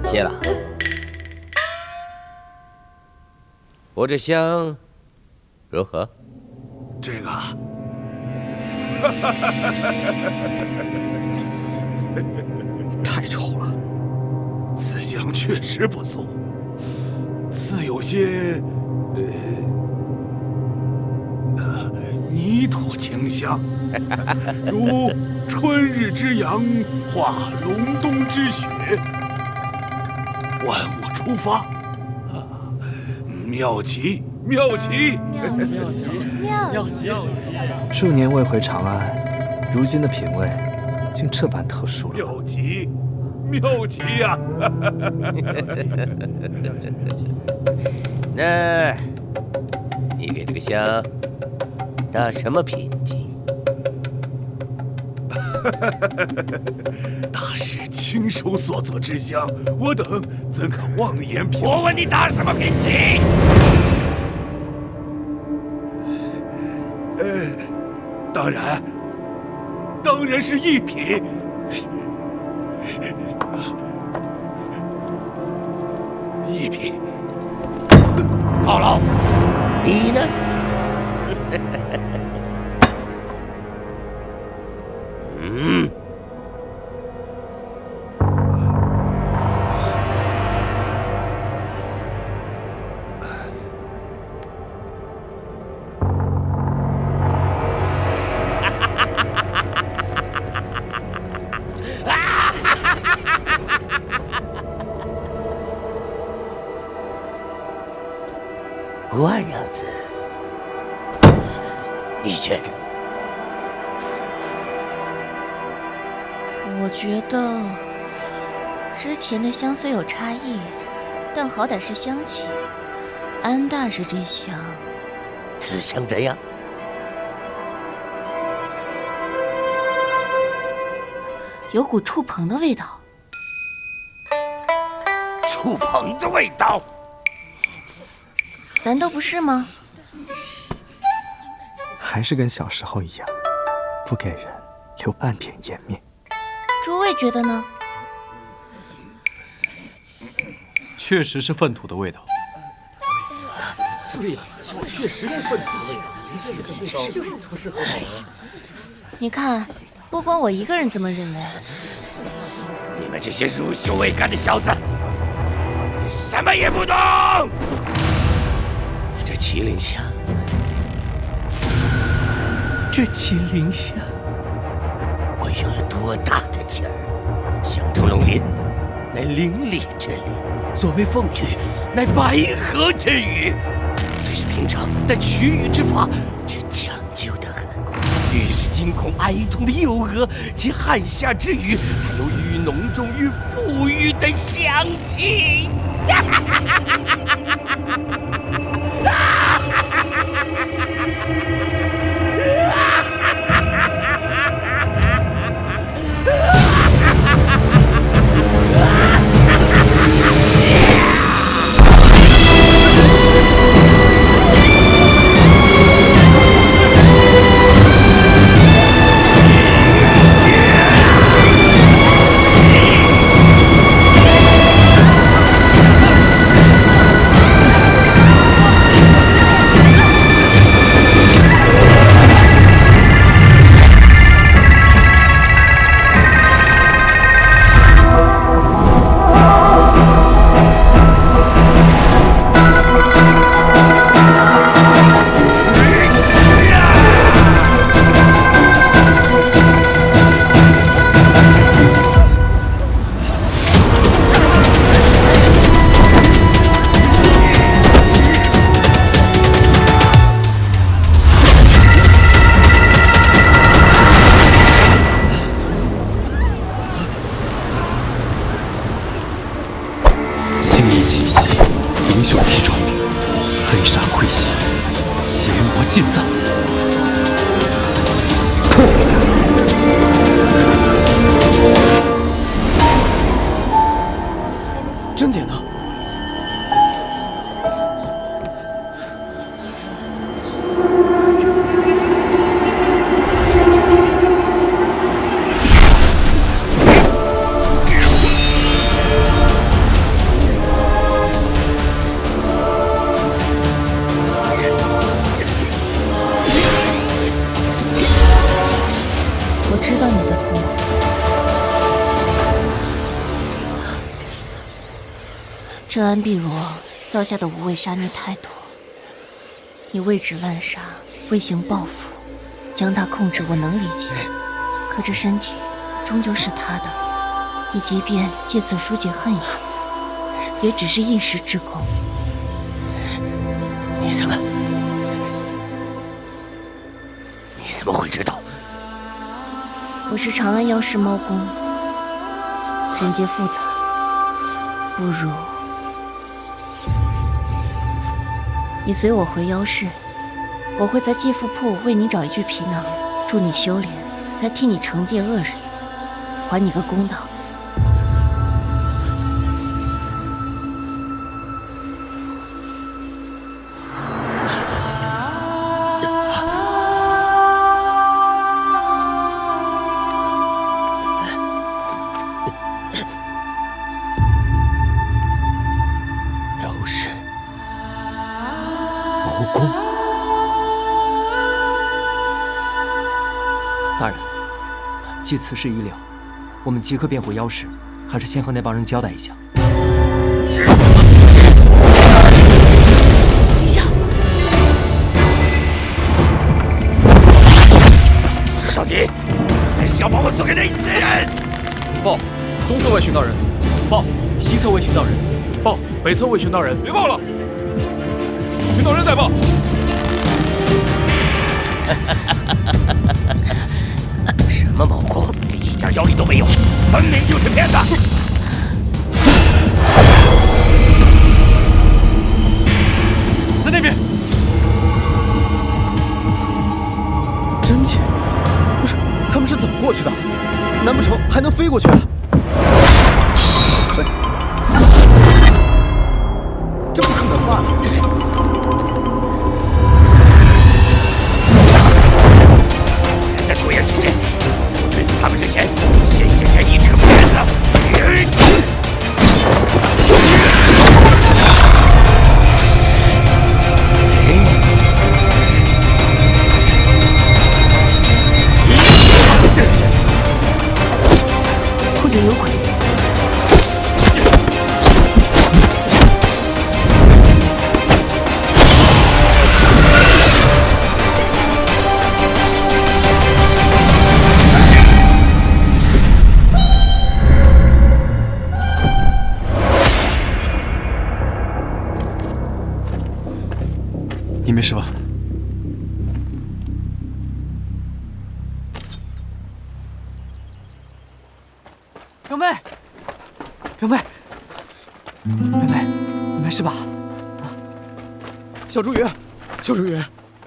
谢了。我这香如何？这个，太臭了。此香确实不俗，似有些泥土清香，如春日之阳化隆冬之雪，万物出发，妙极妙极妙极！数年未回长安，如今的品味竟这般特殊了。妙极妙极呀！那，你给这个香打什么品级？大师亲手所做之香，我等怎可妄言评？我问你打什么品级？当然是一品。一品。高老，你呢？嗯。万娘子，你觉得？我觉得之前的香虽有差异，但好歹是香气。安大师这香，此香怎样？有股触碰的味道。触碰的味道？难道不是吗？还是跟小时候一样，不给人留半点颜面。诸位觉得呢？确实是粪土的味道。对呀，确实是粪土的味道。这个味道就是不适合我们。你看，不光我一个人这么认为。你们这些乳臭未干的小子，什么也不懂！这麒麟香，我用了多大的劲儿！香中龙鳞，乃灵力之力；所谓凤羽，乃白鹤之羽。虽是平常，但取羽之法却讲究得很。羽是惊恐哀痛的诱饵，其汗下之语，才有愈浓重愈馥郁的香气。黑煞溃血，邪魔尽散。甄姐呢？我知道你的痛苦。这安碧罗造下的无畏杀孽太多，你为旨滥杀，为行报复，将他控制，我能理解。可这身体终究是他的，你即便借此疏解恨意，也只是一时之功。你怎么会知道？我是长安妖师猫公，人皆复杂，不如你随我回妖室，我会在继父铺为你找一具皮囊，助你修炼，再替你惩戒恶人，还你个公道。大人，既此事已了，我们即刻便回妖室，还是先和那帮人交代一下。陛下，到底还是要把我送给那一些人？报，东侧卫巡道人。报，西侧卫巡道人。报，北侧卫巡道人。别报了，巡道人再报。什么毛公，一点妖力都没有，分明就是骗子！在那边。真姐，不是，他们是怎么过去的？难不成还能飞过去？这不可能吧？在拖延时间，在我追捕他们之前，先解决你这个骗子！后者有鬼。你没事吧？表妹，表妹，表妹，你没事吧？小朱鱼，小朱鱼，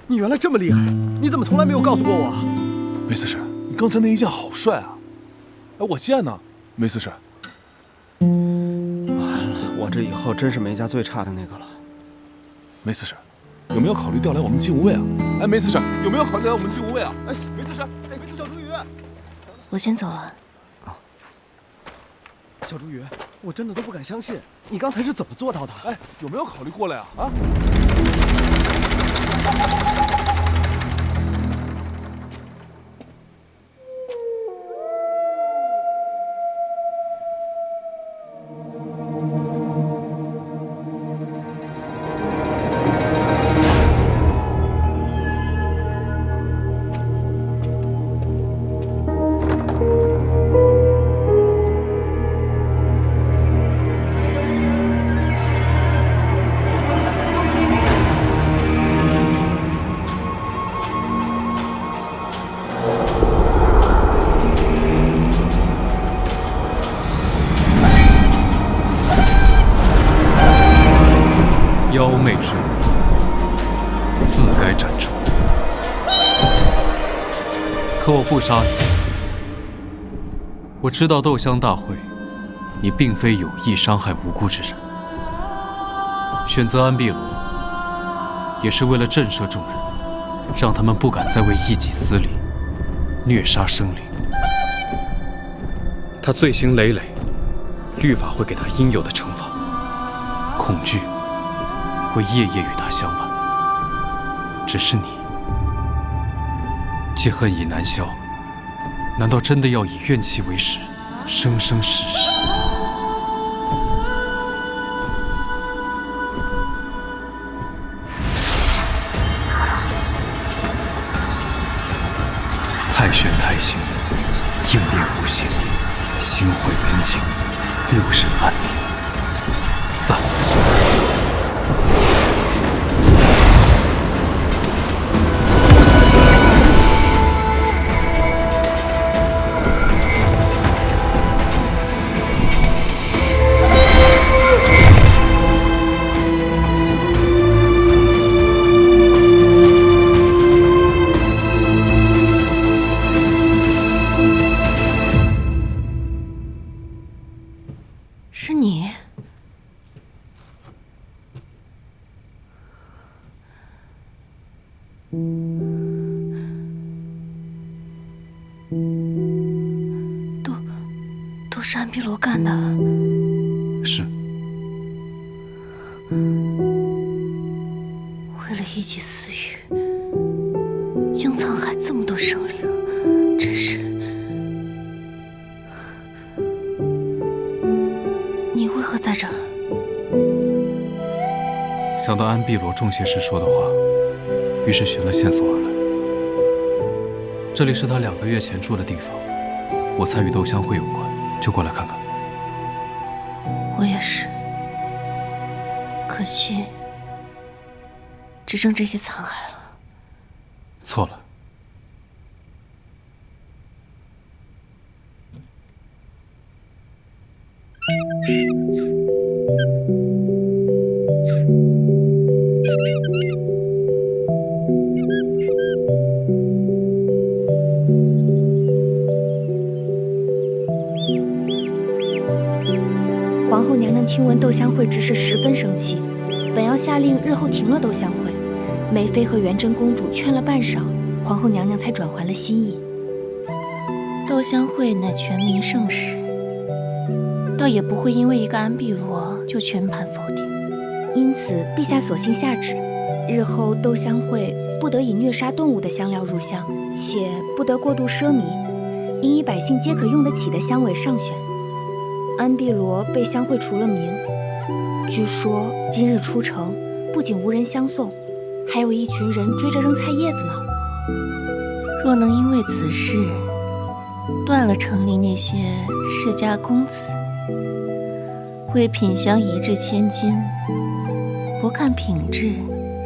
你原来这么厉害，你怎么从来没有告诉过我？梅司使，你刚才那一剑好帅啊！哎，我剑呢？梅司使。完了，我这以后真是梅家最差的那个了。梅司使，有没有考虑调来我们禁无卫啊？哎，梅司使，有没有考虑来我们禁无卫啊？哎，梅司使，哎，小朱鱼，我先走了。小朱鱼，我真的都不敢相信，你刚才是怎么做到的？哎，有没有考虑过来啊？啊！妖媚之物，自该斩除。可我不杀你。我知道斗香大会，你并非有意伤害无辜之人。选择安碧罗，也是为了震慑众人，让他们不敢再为一己私利虐杀生灵。他罪行累累，律法会给他应有的惩罚。恐惧会夜夜与他相伴。只是你，既恨已难消，难道真的要以怨气为食，生生世世？太玄太星，应力无形，心会元景，六神安宁。散。是你。都是安碧罗干的。是。为了一己私欲，竟残害这么多生灵，真是……你为何在这儿？想到安碧罗中邪时说的话，于是寻了线索而来。这里是他2个月前住的地方，我猜与斗香会有关，就过来看看。我也是，可惜只剩这些残骸了。错了。皇后娘娘听闻斗香会之事，十分生气，本要下令日后停了斗香会。梅妃和元贞公主劝了半晌，皇后娘娘才转还了心意。斗香会乃全民盛事，倒也不会因为一个安碧罗就全盘否定。因此，陛下索性下旨，日后斗香会不得以虐杀动物的香料入香，且不得过度奢靡，应以百姓皆可用得起的香为上选。安碧罗被香会除了名，据说今日出城，不仅无人相送，还有一群人追着扔菜叶子呢。若能因为此事断了城里那些世家公子为品香一掷千金，不看品质，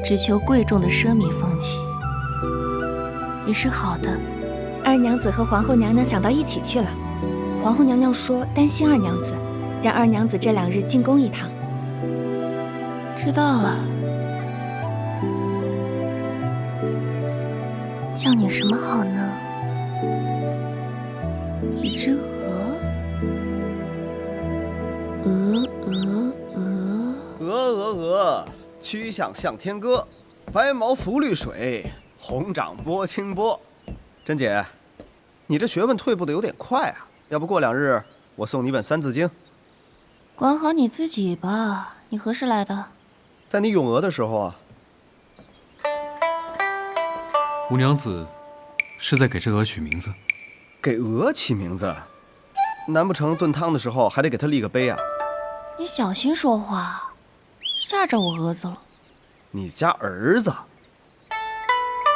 只求贵重的奢靡风气，也是好的。二娘子和皇后娘娘想到一起去了。皇后娘娘说担心二娘子，让二娘子这2日进宫一趟。知道了。叫你什么好呢？一只鹅，曲项向天歌，白毛浮绿水，红掌拨清波。甄姐，你这学问退步的有点快啊！要不过2日，我送你本《三字经》。管好你自己吧。你何时来的？在你咏鹅的时候啊。五娘子是在给这鹅取名字？给鹅起名字？难不成炖汤的时候还得给它立个碑啊？你小心说话，吓着我蛾子了。你家儿子？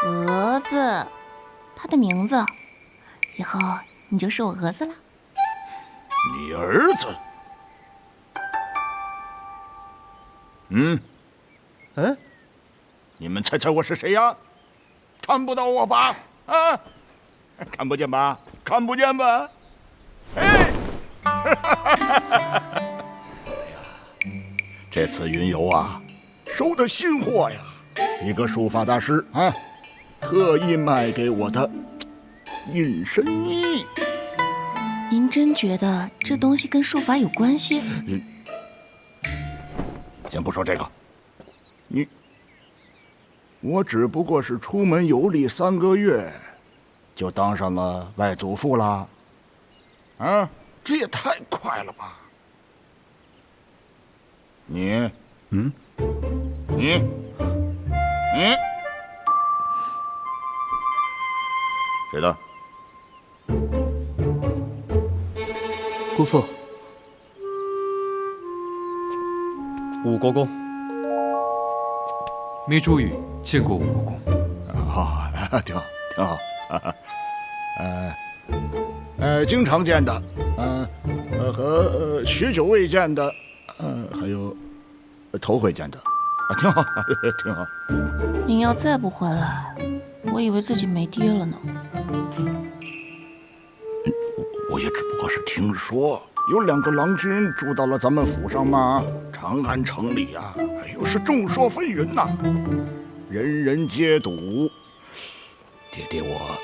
蛾子，他的名字，以后你就是我蛾子了。你儿子？你们猜猜我是谁呀？看不到我吧？啊，看不见吧？看不见吧？哎，这次云游啊，收的新货呀，一个书法大师啊，特意卖给我的隐身衣。您真觉得这东西跟术法有关系？先不说这个，我只不过是出门游历3个月，就当上了外祖父啦。啊，这也太快了吧！你谁的？姑父，武国公。密朱羽见过武国公。好，挺好，挺好。经常见的，和许久未见的，还有头回见的，挺好，挺好。您要再不回来，我以为自己没爹了呢。我也只不过是听说有2个郎君住到了咱们府上嘛，长安城里啊，又是众说纷纭呐，人人皆睹。爹爹我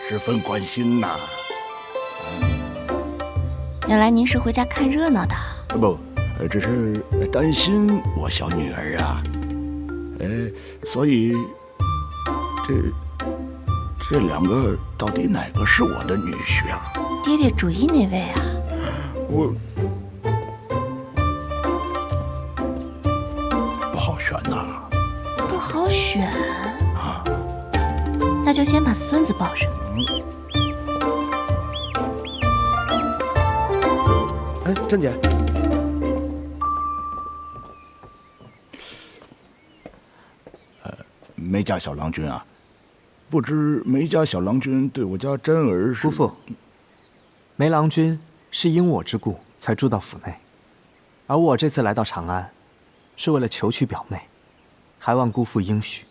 十分关心呐。原来您是回家看热闹的。不，只是担心我小女儿啊，所以这2个到底哪个是我的女婿啊？爹爹主意哪位啊？我不好选呐。不好选啊？那就先把孙子抱上。哎，珍姐，梅家小郎君啊，不知梅家小郎君对我家真儿是？姑父，梅郎君是因我之故才住到府内，而我这次来到长安，是为了求娶表妹，还望姑父应许。